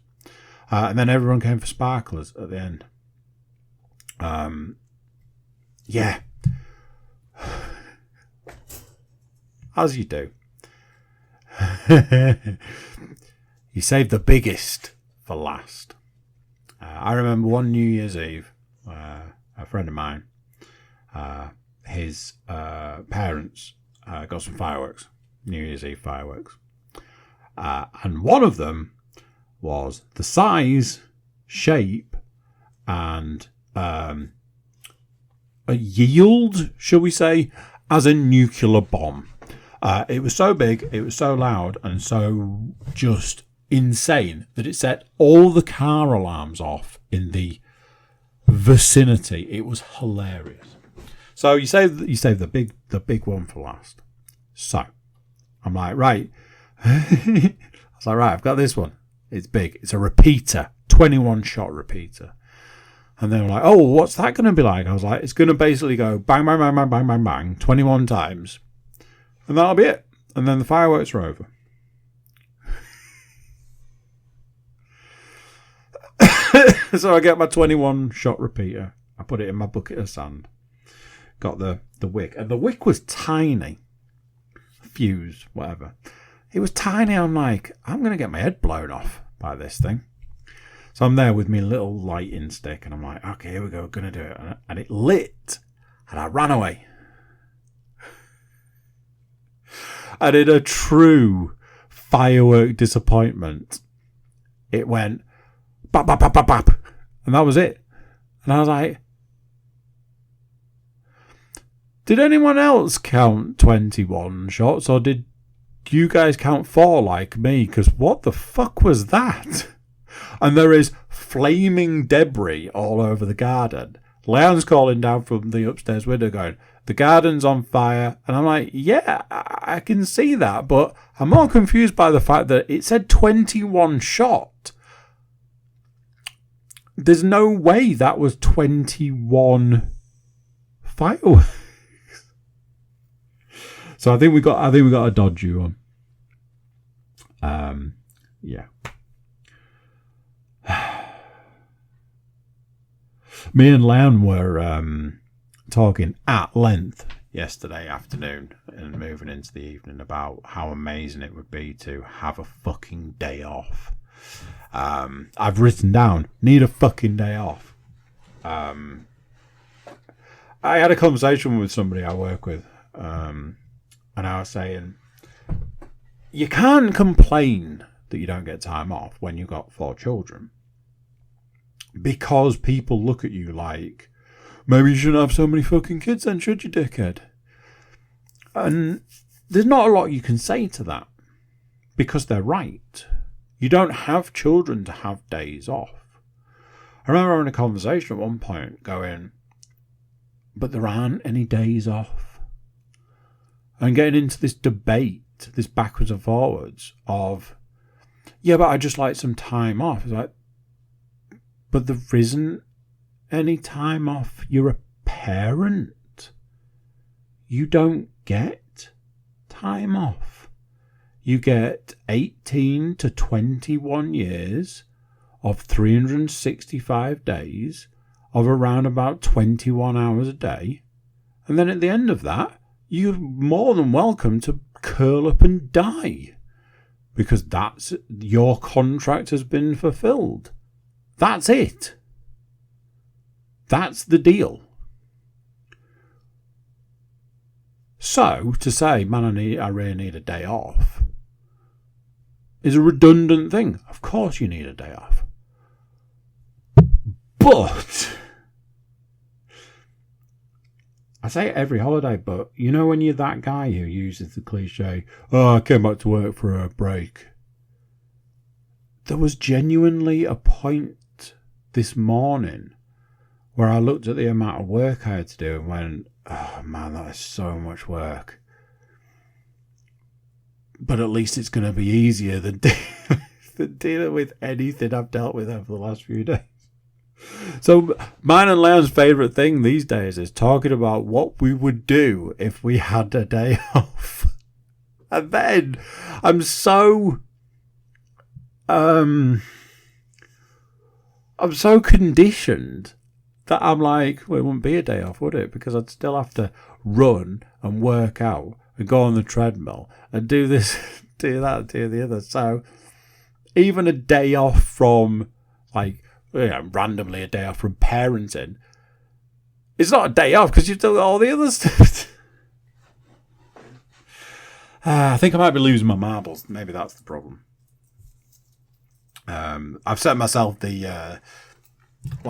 And then everyone came for sparklers at the end. Yeah. As you do. You save the biggest for last. I remember one New Year's Eve, a friend of mine, his parents got some fireworks, New Year's Eve fireworks. And one of them was the size, shape, and a yield, shall we say, as a nuclear bomb. It was so big, it was so loud, and so just insane that it set all the car alarms off in the vicinity. It was hilarious. So you save the big one for last. So I'm like, right. I was like, right, I've got this one. It's big. It's a repeater, 21 shot repeater. And they were like, oh, what's that going to be like? I was like, it's going to basically go bang, bang, bang, bang, bang, bang, bang, 21 times. And that'll be it. And then the fireworks are over. So I get my 21 shot repeater. I put it in my bucket of sand. Got the wick. And the wick was tiny. Fuse, whatever. It was tiny. I'm like, I'm going to get my head blown off by this thing. So I'm there with my little lighting stick. And I'm like, okay, here we go. Going to do it. And it lit. And I ran away. And in a true firework disappointment, it went bap, bap, bap, bap, bap. And that was it. And I was like, did anyone else count 21 shots? Or did you guys count 4 like me? Because what the fuck was that? And there is flaming debris all over the garden. Leon's calling down from the upstairs window going, the garden's on fire. And I'm like, yeah, I can see that. But I'm more confused by the fact that it said 21 shot. There's no way that was 21 fireworks. So I think we got a dodgy one. Yeah. Me and Leon were talking at length yesterday afternoon and moving into the evening about how amazing it would be to have a fucking day off. I've written down, need a fucking day off. I had a conversation with somebody I work with, and I was saying, you can't complain that you don't get time off when you've got 4 children. Because people look at you like, maybe you shouldn't have so many fucking kids then, should you, dickhead? And there's not a lot you can say to that. Because they're right. You don't have children to have days off. I remember having a conversation at one point going, but there aren't any days off. And getting into this debate, this backwards and forwards of, yeah, but I just like some time off. It's like, but there isn't any time off. You're a parent. You don't get time off. You get 18 to 21 years of 365 days of around about 21 hours a day. And then at the end of that, you're more than welcome to curl up and die. Because that's your contract has been fulfilled. That's it. That's the deal. So, to say, man, I really need a day off is a redundant thing. Of course you need a day off. But, I say it every holiday, but you know when you're that guy who uses the cliche, oh, I came back to work for a break. There was genuinely a point this morning where I looked at the amount of work I had to do and went, oh man, that is so much work. But at least it's going to be easier than dealing with anything I've dealt with over the last few days. So mine and Leon's favourite thing these days is talking about what we would do if we had a day off. And then I'm so conditioned that I'm like, well, it wouldn't be a day off, would it? Because I'd still have to run and work out and go on the treadmill and do this, do that, do the other. So even a day off from, like, randomly a day off from parenting, it's not a day off because you've done all the other stuff. I think I might be losing my marbles. Maybe that's the problem. I've set myself the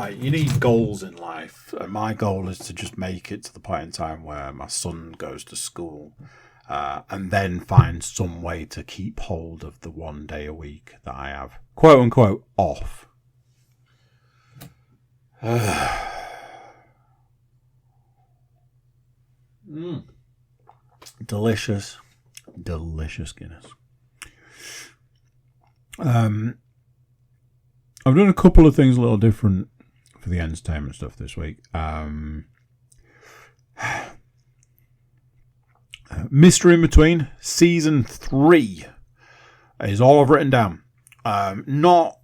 you need goals in life, and my goal is to just make it to the point in time where my son goes to school, and then find some way to keep hold of the 1 day a week that I have, quote unquote, off. Delicious Guinness. I've done a couple of things a little different for the entertainment stuff this week. Mystery in Between, Season 3 is all I've written down. Not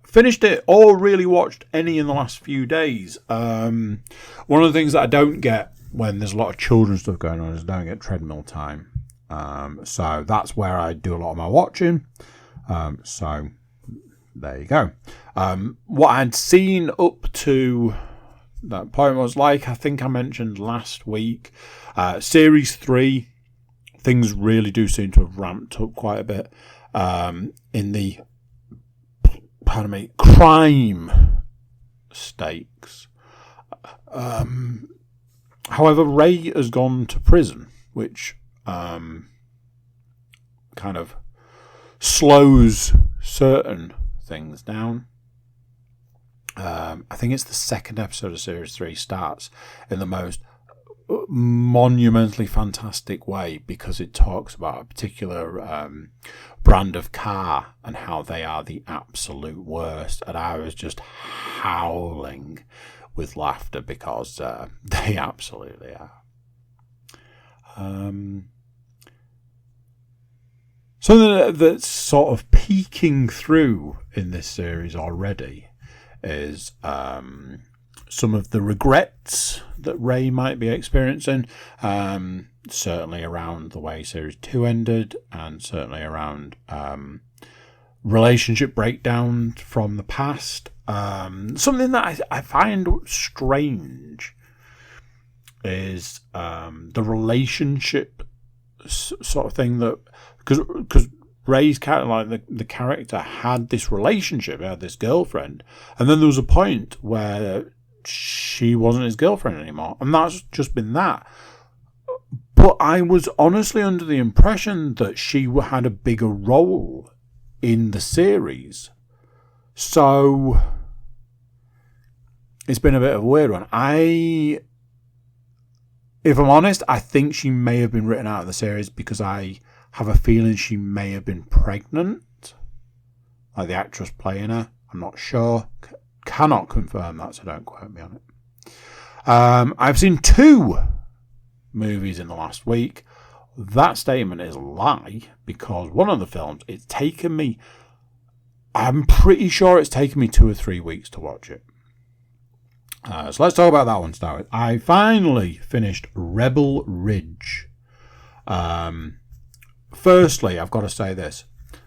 finished it or really watched any in the last few days. One of the things that I don't get when there's a lot of children's stuff going on is I don't get treadmill time. So that's where I do a lot of my watching. So there you go. What I'd seen up to that point was, like I think I mentioned last week, Series 3, things really do seem to have ramped up quite a bit in the, crime stakes. However, Ray has gone to prison, which kind of slows certain things down. I think it's the second episode of Series 3 starts in the most monumentally fantastic way, because it talks about a particular brand of car and how they are the absolute worst. And I was just howling with laughter because they absolutely are. Something that's sort of peeking through in this series already is some of the regrets that Ray might be experiencing, certainly around the way Series 2 ended, and certainly around relationship breakdown from the past. Something that I find strange is the relationship sort of thing, that because Ray's character, like the character, had this relationship, had this girlfriend, and then there was a point where she wasn't his girlfriend anymore, and that's just been that. But I was honestly under the impression that she had a bigger role in the series, so it's been a bit of a weird one. If I'm honest, I think she may have been written out of the series because I have a feeling she may have been pregnant, like the actress playing her. I'm not sure. Cannot confirm that, so don't quote me on it. I've seen 2 movies in the last week. That statement is a lie, because one of the films, I'm pretty sure it's taken me 2 or 3 weeks to watch it. So let's talk about that one to start with. I finally finished Rebel Ridge. Firstly, I've got to say this.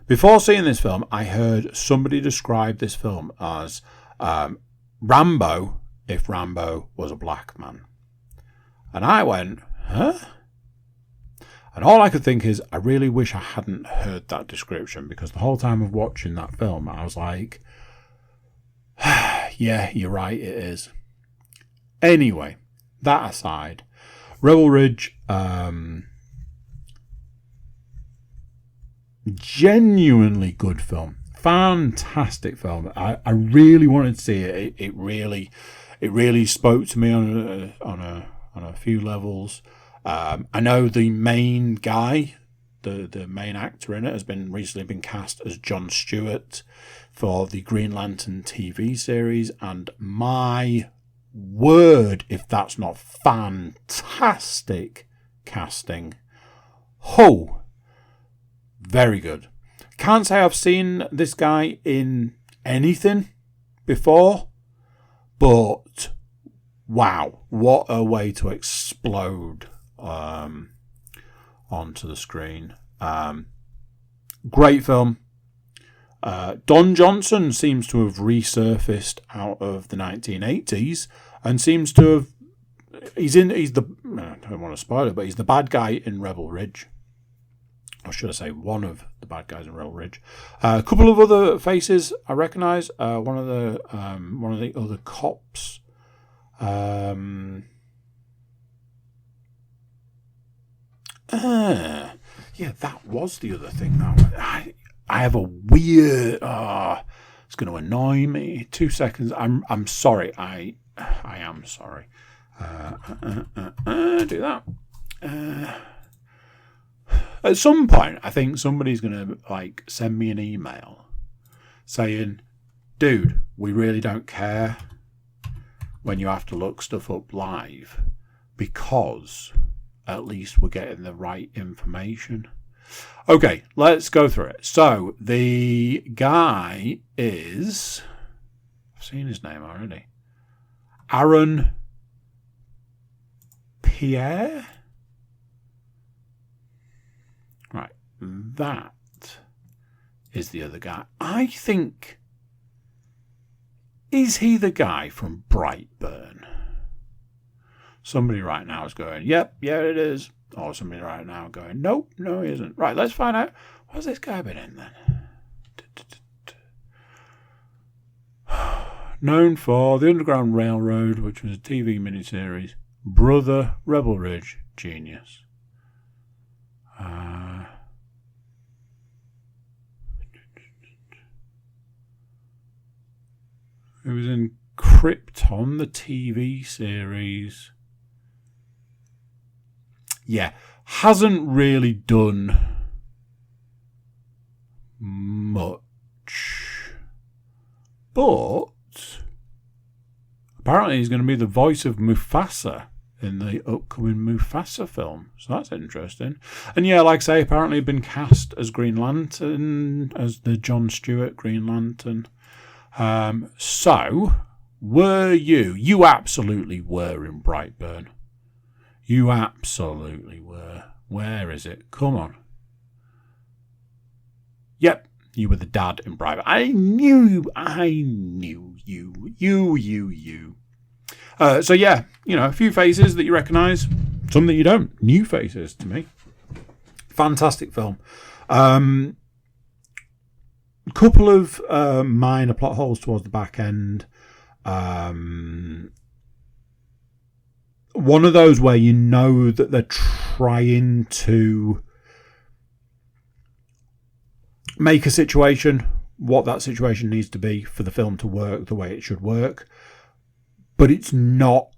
Before seeing this film, I heard somebody describe this film as Rambo if Rambo was a black man. And I went, huh? And all I could think is, I really wish I hadn't heard that description, because the whole time of watching that film, I was like, yeah, you're right, it is. Anyway, that aside, Rebel Ridge, genuinely good film. Fantastic film. I really wanted to see it. It really spoke to me on a few levels. I know the main guy, the main actor in it, has recently been cast as Jon Stewart for the Green Lantern TV series, and my word, if that's not fantastic casting. Oh, very good. Can't say I've seen this guy in anything before, but wow, what a way to explode onto the screen. Great film. Don Johnson seems to have resurfaced out of the 1980s and seems to have... He's the... I don't want to spoil it, but he's the bad guy in Rebel Ridge. Or should I say one of the bad guys in Rebel Ridge. A couple of other faces I recognise. One of the other cops. Yeah, that was the other thing. I have a weird... it's going to annoy me. 2 seconds. I'm sorry. I am sorry. Do that. At some point, I think somebody's going to send me an email saying, dude, we really don't care when you have to look stuff up live, because at least we're getting the right information. Okay, let's go through it. So the guy is... I've seen his name already. Aaron Pierre? Right, that is the other guy. I think... Is he the guy from Brightburn? Somebody right now is going, yep, yeah, it is. Or somebody right now going, nope, no, he isn't. Right, let's find out. What's this guy been in then? Known for The Underground Railroad, which was a TV miniseries. Brother, Rebel Ridge, Genius. It was in Krypton, the TV series, yeah, hasn't really done much. But apparently he's going to be the voice of Mufasa in the upcoming Mufasa film. So that's interesting. And yeah, like I say, apparently he'd been cast as Green Lantern, as the John Stewart Green Lantern. So, were you? You absolutely were in Brightburn. You absolutely were. Where is it? Come on. Yep, you were the dad in Brightburn. I knew you. So yeah, a few faces that you recognise, some that you don't. New faces to me. Fantastic film. Couple of minor plot holes towards the back end. One of those where you know that they're trying to make a situation, what that situation needs to be for the film to work the way it should work. But it's not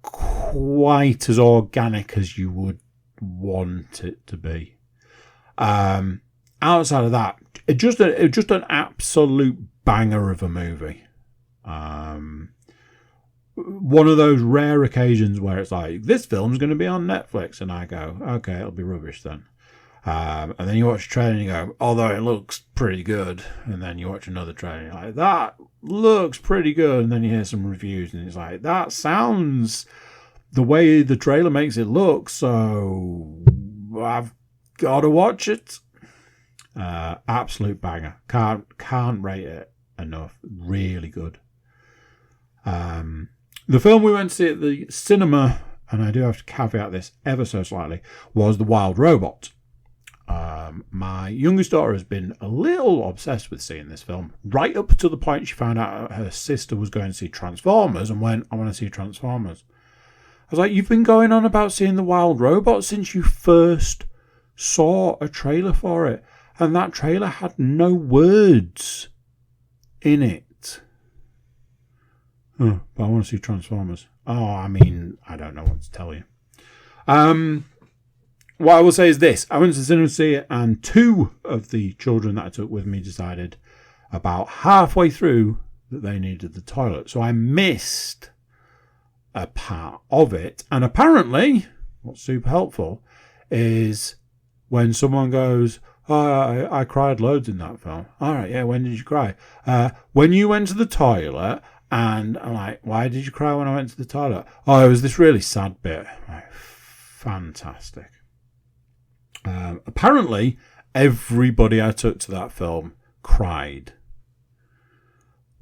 quite as organic as you would want it to be. Outside of that, it's just an absolute banger of a movie. One of those rare occasions where it's like, this film's going to be on Netflix, and I go, okay, it'll be rubbish then. And then you watch a trailer and you go, although it looks pretty good. And then you watch another trailer and you're like, that looks pretty good. And then you hear some reviews and it's like, that sounds the way the trailer makes it look. So I've got to watch it. Absolute banger. Can't rate it enough. Really good. The film we went to see at the cinema, and I do have to caveat this ever so slightly, was The Wild Robot. My youngest daughter has been a little obsessed with seeing this film, right up to the point she found out her sister was going to see Transformers and went, I want to see Transformers. I was like, you've been going on about seeing The Wild Robot since you first saw a trailer for it, and that trailer had no words in it. Oh, but I want to see Transformers. Oh, I mean, I don't know what to tell you. What I will say is this. I went to the cinema to see it, and two of the children that I took with me decided about halfway through that they needed the toilet. So I missed a part of it. And apparently, what's super helpful is when someone goes, oh, I cried loads in that film. All right, yeah, when did you cry? When you went to the toilet. And I'm like, why did you cry when I went to the toilet? Oh, it was this really sad bit. Like, fantastic. Apparently, everybody I took to that film cried.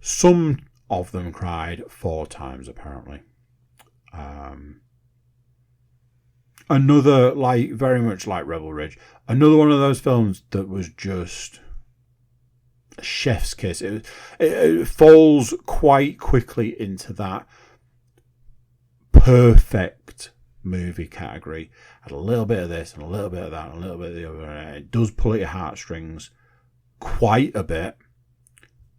Some of them cried 4 times, apparently. Another, very much like Rebel Ridge, another one of those films that was just a chef's kiss. It falls quite quickly into that perfect movie category. Had a little bit of this and a little bit of that and a little bit of the other. And it does pull at your heartstrings quite a bit.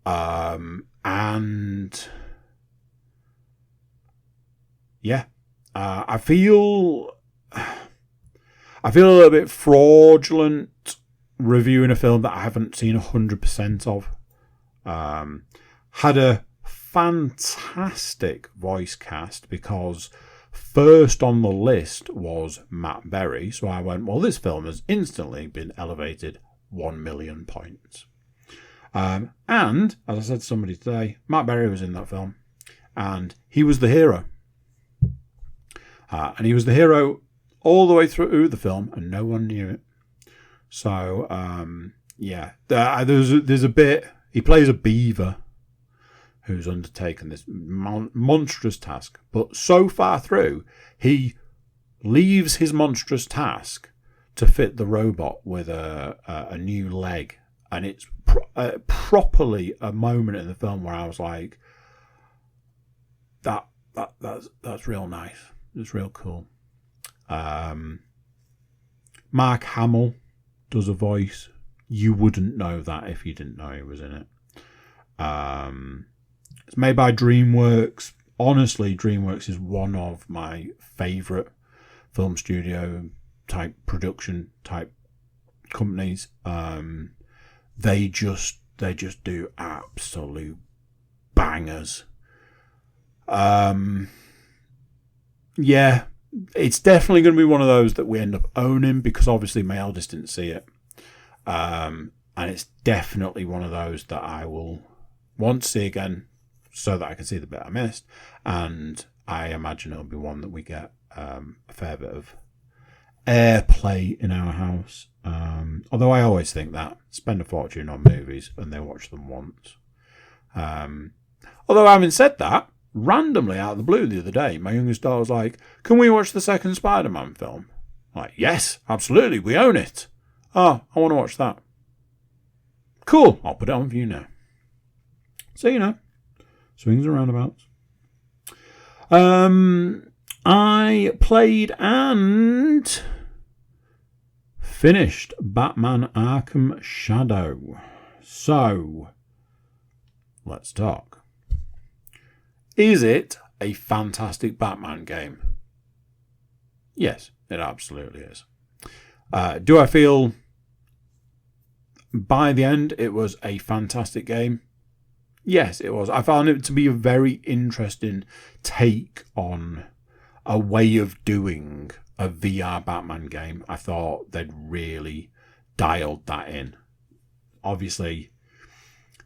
And yeah, I feel a little bit fraudulent reviewing a film that I haven't seen 100% of. Had a fantastic voice cast because first on the list was Matt Berry. So I went, well, this film has instantly been elevated 1 million points. And as I said to somebody today, Matt Berry was in that film and he was the hero. And he was the hero all the way through the film and no one knew it. So, yeah, there's a bit, he plays a beaver who's undertaken this monstrous task. But so far through, he leaves his monstrous task to fit the robot with a new leg. And it's properly a moment in the film where I was like, that's real nice. It's real cool. Mark Hamill does a voice. You wouldn't know that if you didn't know he was in it. It's made by DreamWorks. Honestly, DreamWorks is one of my favourite film studio type production type companies. They just do absolute bangers. Yeah, it's definitely going to be one of those that we end up owning because obviously my eldest didn't see it. And it's definitely one of those that I will want to see again so that I can see the bit I missed. And I imagine it'll be one that we get a fair bit of airplay in our house. Although I always think that spend a fortune on movies and they watch them once. Although having said that, randomly out of the blue the other day, my youngest daughter was like, "Can we watch the second Spider-Man film?" I'm like, yes, absolutely, we own it. Oh, I want to watch that. Cool, I'll put it on for you now. So, you know, swings and roundabouts. I played and finished Batman Arkham Shadow. So, let's talk. Is it a fantastic Batman game? Yes, it absolutely is. Do I feel by the end it was a fantastic game? Yes, it was. I found it to be a very interesting take on a way of doing a VR Batman game. I thought they'd really dialed that in. Obviously,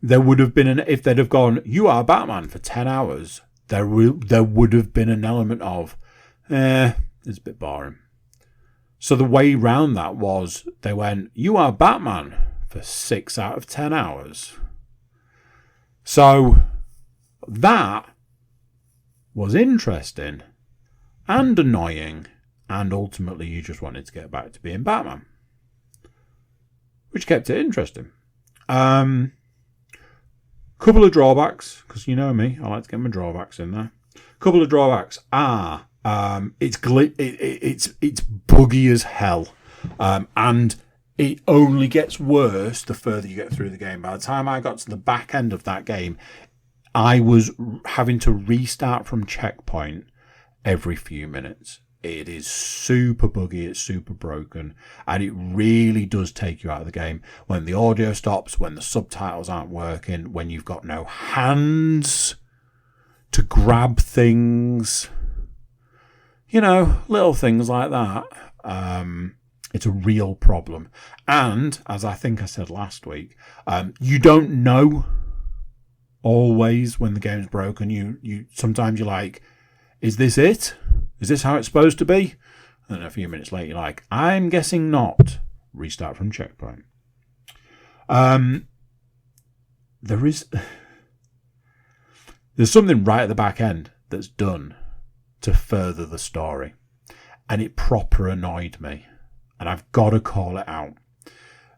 there would have been if they'd have gone, "You are Batman" for 10 hours, there would have been an element of, it's a bit boring. So the way round that was they went, "You are Batman" for 6 out of 10 hours. So that was interesting and annoying, and ultimately you just wanted to get back to being Batman, which kept it interesting. Couple of drawbacks, because you know me, I like to get my drawbacks in there. Couple of drawbacks are it's buggy as hell, and it only gets worse the further you get through the game. By the time I got to the back end of that game, I was having to restart from checkpoint every few minutes. It is super buggy, it's super broken, and it really does take you out of the game. When the audio stops, when the subtitles aren't working, when you've got no hands to grab things, you know, little things like that. It's a real problem. And, as I think I said last week, you don't know always when the game's broken. You sometimes you're like, is this it? Is this how it's supposed to be? And then a few minutes later, you're like, I'm guessing not. Restart from checkpoint. There's something right at the back end that's done to further the story. And it proper annoyed me. And I've got to call it out.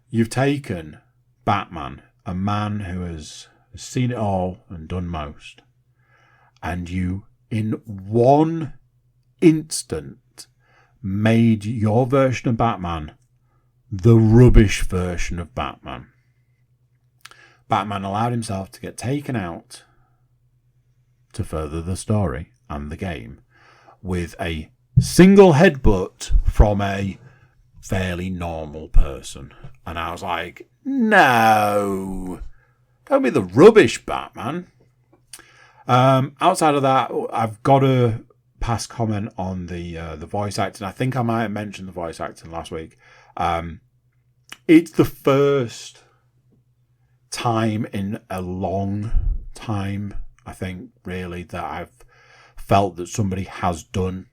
You've taken Batman, a man who has seen it all and done most, and you, in one instant, made your version of Batman the rubbish version of Batman. Batman allowed himself to get taken out to further the story and the game with a single headbutt from a fairly normal person. And I was like, no, don't be the rubbish Batman. Outside of that, I've got to pass comment on the voice acting. I think I might have mentioned the voice acting last week. It's the first time in a long time, I think, really, that I've felt that somebody has done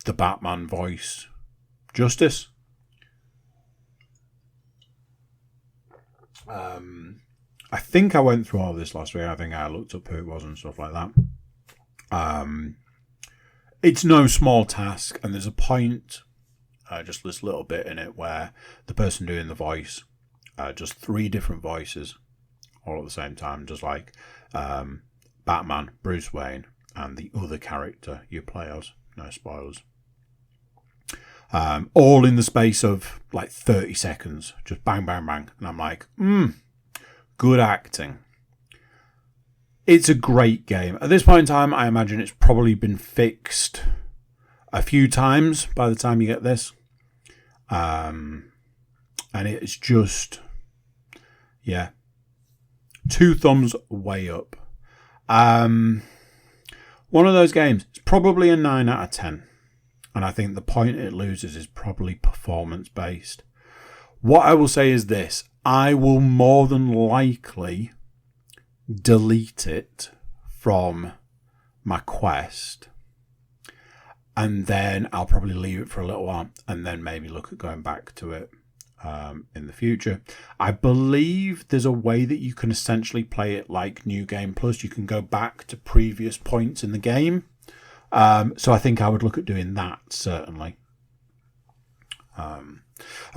the Batman voice justice. I think I went through all of this last week. I think I looked up who it was and stuff like that. It's no small task, and there's a point, just this little bit in it, where the person doing the voice, just 3 different voices all at the same time, just like Batman, Bruce Wayne, and the other character you play as. No spoilers. All in the space of like 30 seconds. Just bang, bang, bang. And I'm like, good acting. It's a great game. At this point in time, I imagine it's probably been fixed a few times by the time you get this. And it's just, yeah, 2 thumbs way up. One of those games, it's probably a 9 out of 10. And I think the point it loses is probably performance-based. What I will say is this. I will more than likely delete it from my Quest. And then I'll probably leave it for a little while and then maybe look at going back to it in the future. I believe there's a way that you can essentially play it like New Game Plus. You can go back to previous points in the game. So I think I would look at doing that, certainly. I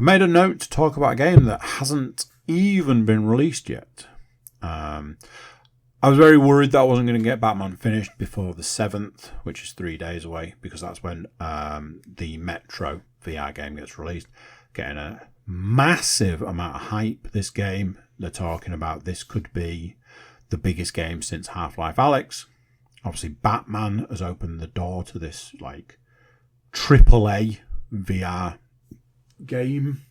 made a note to talk about a game that hasn't even been released yet. I was very worried that I wasn't going to get Batman finished before the 7th, which is 3 days away, because that's when the Metro VR game gets released. Getting a massive amount of hype, this game. They're talking about this could be the biggest game since Half-Life Alyx. Obviously, Batman has opened the door to this like AAA VR game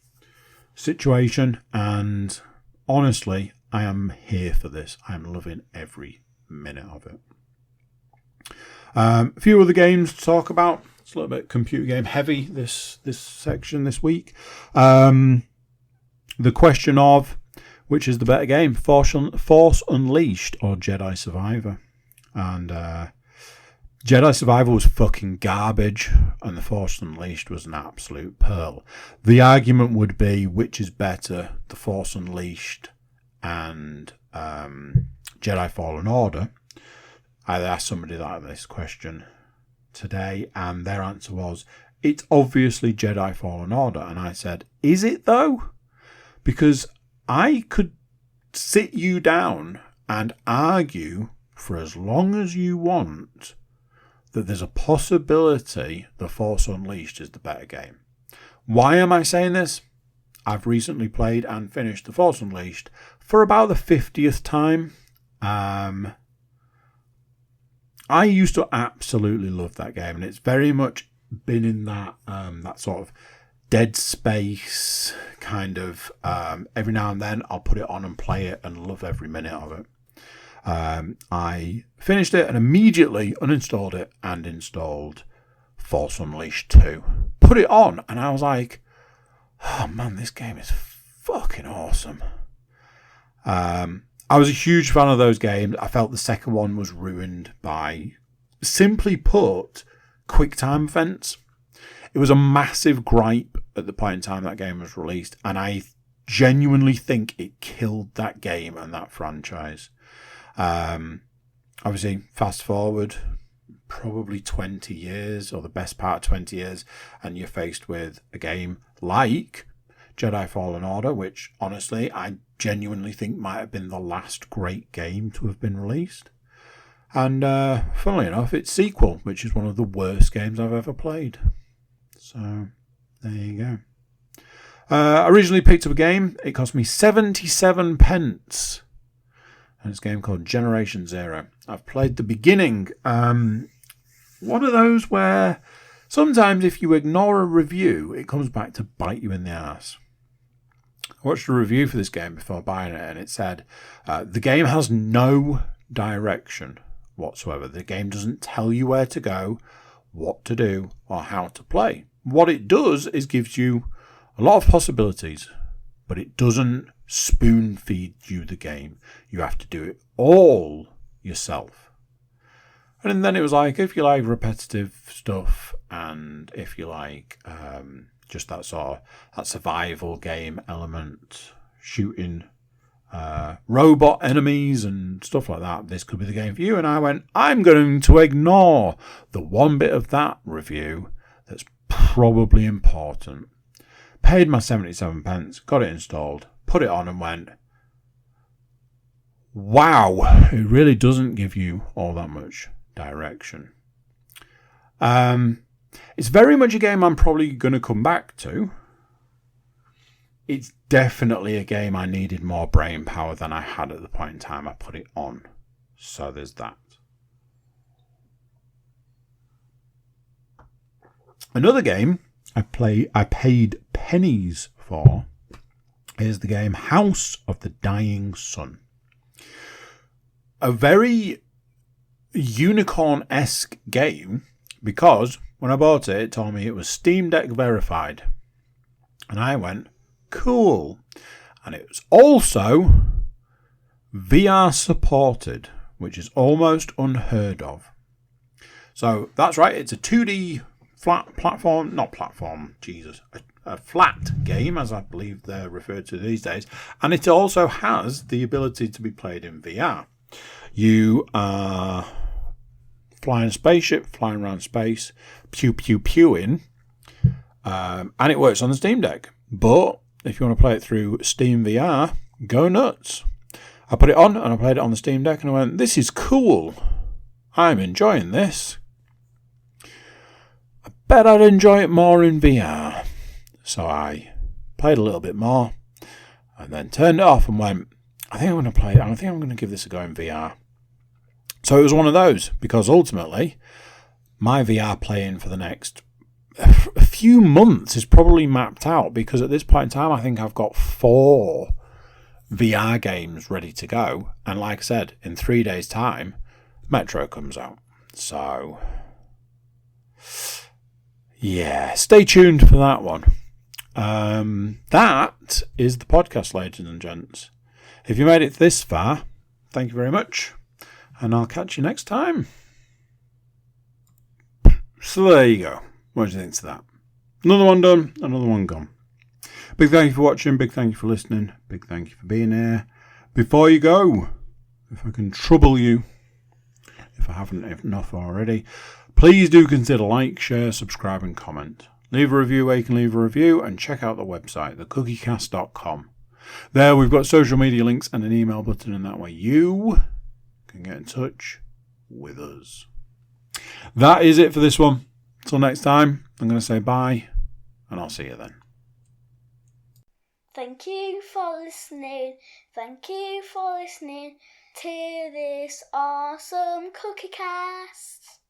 situation, and honestly, I am here for this. I am loving every minute of it. A few other games to talk about. It's a little bit computer game heavy this section this week. The question of which is the better game, Force Unleashed or Jedi Survivor. And Jedi Survivor was fucking garbage, and The Force Unleashed was an absolute pearl. The argument would be which is better, The Force Unleashed and Jedi Fallen Order. I asked somebody this question today, and their answer was, it's obviously Jedi Fallen Order. And I said, is it though? Because I could sit you down and argue for as long as you want that there's a possibility The Force Unleashed is the better game. Why am I saying this? I've recently played and finished The Force Unleashed for about the 50th time. I used to absolutely love that game, and it's very much been in that that sort of Dead Space kind of, every now and then I'll put it on and play it and love every minute of it. I finished it and immediately uninstalled it and installed Force Unleashed 2. Put it on and I was like, oh man, this game is fucking awesome. I was a huge fan of those games. I felt the second one was ruined by, simply put, quick time events. It was a massive gripe at the point in time that game was released, and I genuinely think it killed that game and that franchise. Obviously, fast forward probably 20 years, or the best part of 20 years, and you're faced with a game like Jedi Fallen Order, which honestly I genuinely think might have been the last great game to have been released. And funnily enough, its sequel, which is one of the worst games I've ever played. So there you go. I originally picked up a game. It cost me 77 pence. And it's a game called Generation Zero. I've played the beginning. One of those where sometimes if you ignore a review, it comes back to bite you in the ass. I watched a review for this game before buying it, and it said, the game has no direction whatsoever. The game doesn't tell you where to go, what to do, or how to play. What it does is gives you a lot of possibilities, but it doesn't spoon feed you the game. You have to do it all yourself. And then it was like, if you like repetitive stuff, and if you like just that sort of that survival game element, shooting robot enemies and stuff like that, this could be the game for you. And I went, I'm going to ignore the one bit of that review that's probably important. Paid my 77 pence, got it installed, put it on and went, wow, it really doesn't give you all that much direction. It's very much a game I'm probably going to come back to. It's definitely a game I needed more brain power than I had at the point in time I put it on. So there's that. Another game I paid pennies for is the game House of the Dying Sun. A very unicorn-esque game because when I bought it, it told me it was Steam Deck verified. And I went, cool. And it was also VR supported, which is almost unheard of. So that's right, it's a 2D flat platform, not platform, Jesus, a flat game, as I believe they're referred to these days. And it also has the ability to be played in VR. You are flying a spaceship, flying around space, pew pew pewing, and it works on the Steam Deck. But if you want to play it through Steam VR, go nuts. I put it on and I played it on the Steam Deck and I went, this is cool. I'm enjoying this. I bet I'd enjoy it more in VR. So I played a little bit more and then turned it off and went, I think I'm going to play it. I think I'm going to give this a go in VR. So it was one of those because ultimately my VR playing for the next a few months is probably mapped out because at this point in time I think I've got 4 VR games ready to go. And like I said, in 3 days' time, Metro comes out. So, yeah, stay tuned for that one. That is the podcast, ladies and gents. If you made it this far, thank you very much. And I'll catch you next time. So there you go. What do you think to that? Another one done, another one gone. Big thank you for watching, big thank you for listening, big thank you for being here. Before you go, if I can trouble you, if I haven't enough already, please do consider like, share, subscribe and comment. Leave a review where you can leave a review and check out the website, thecookiecast.com. There we've got social media links and an email button, and that way you can get in touch with us. That is it for this one. Until next time, I'm going to say bye, and I'll see you then. Thank you for listening. Thank you for listening to this awesome Cookie Cast.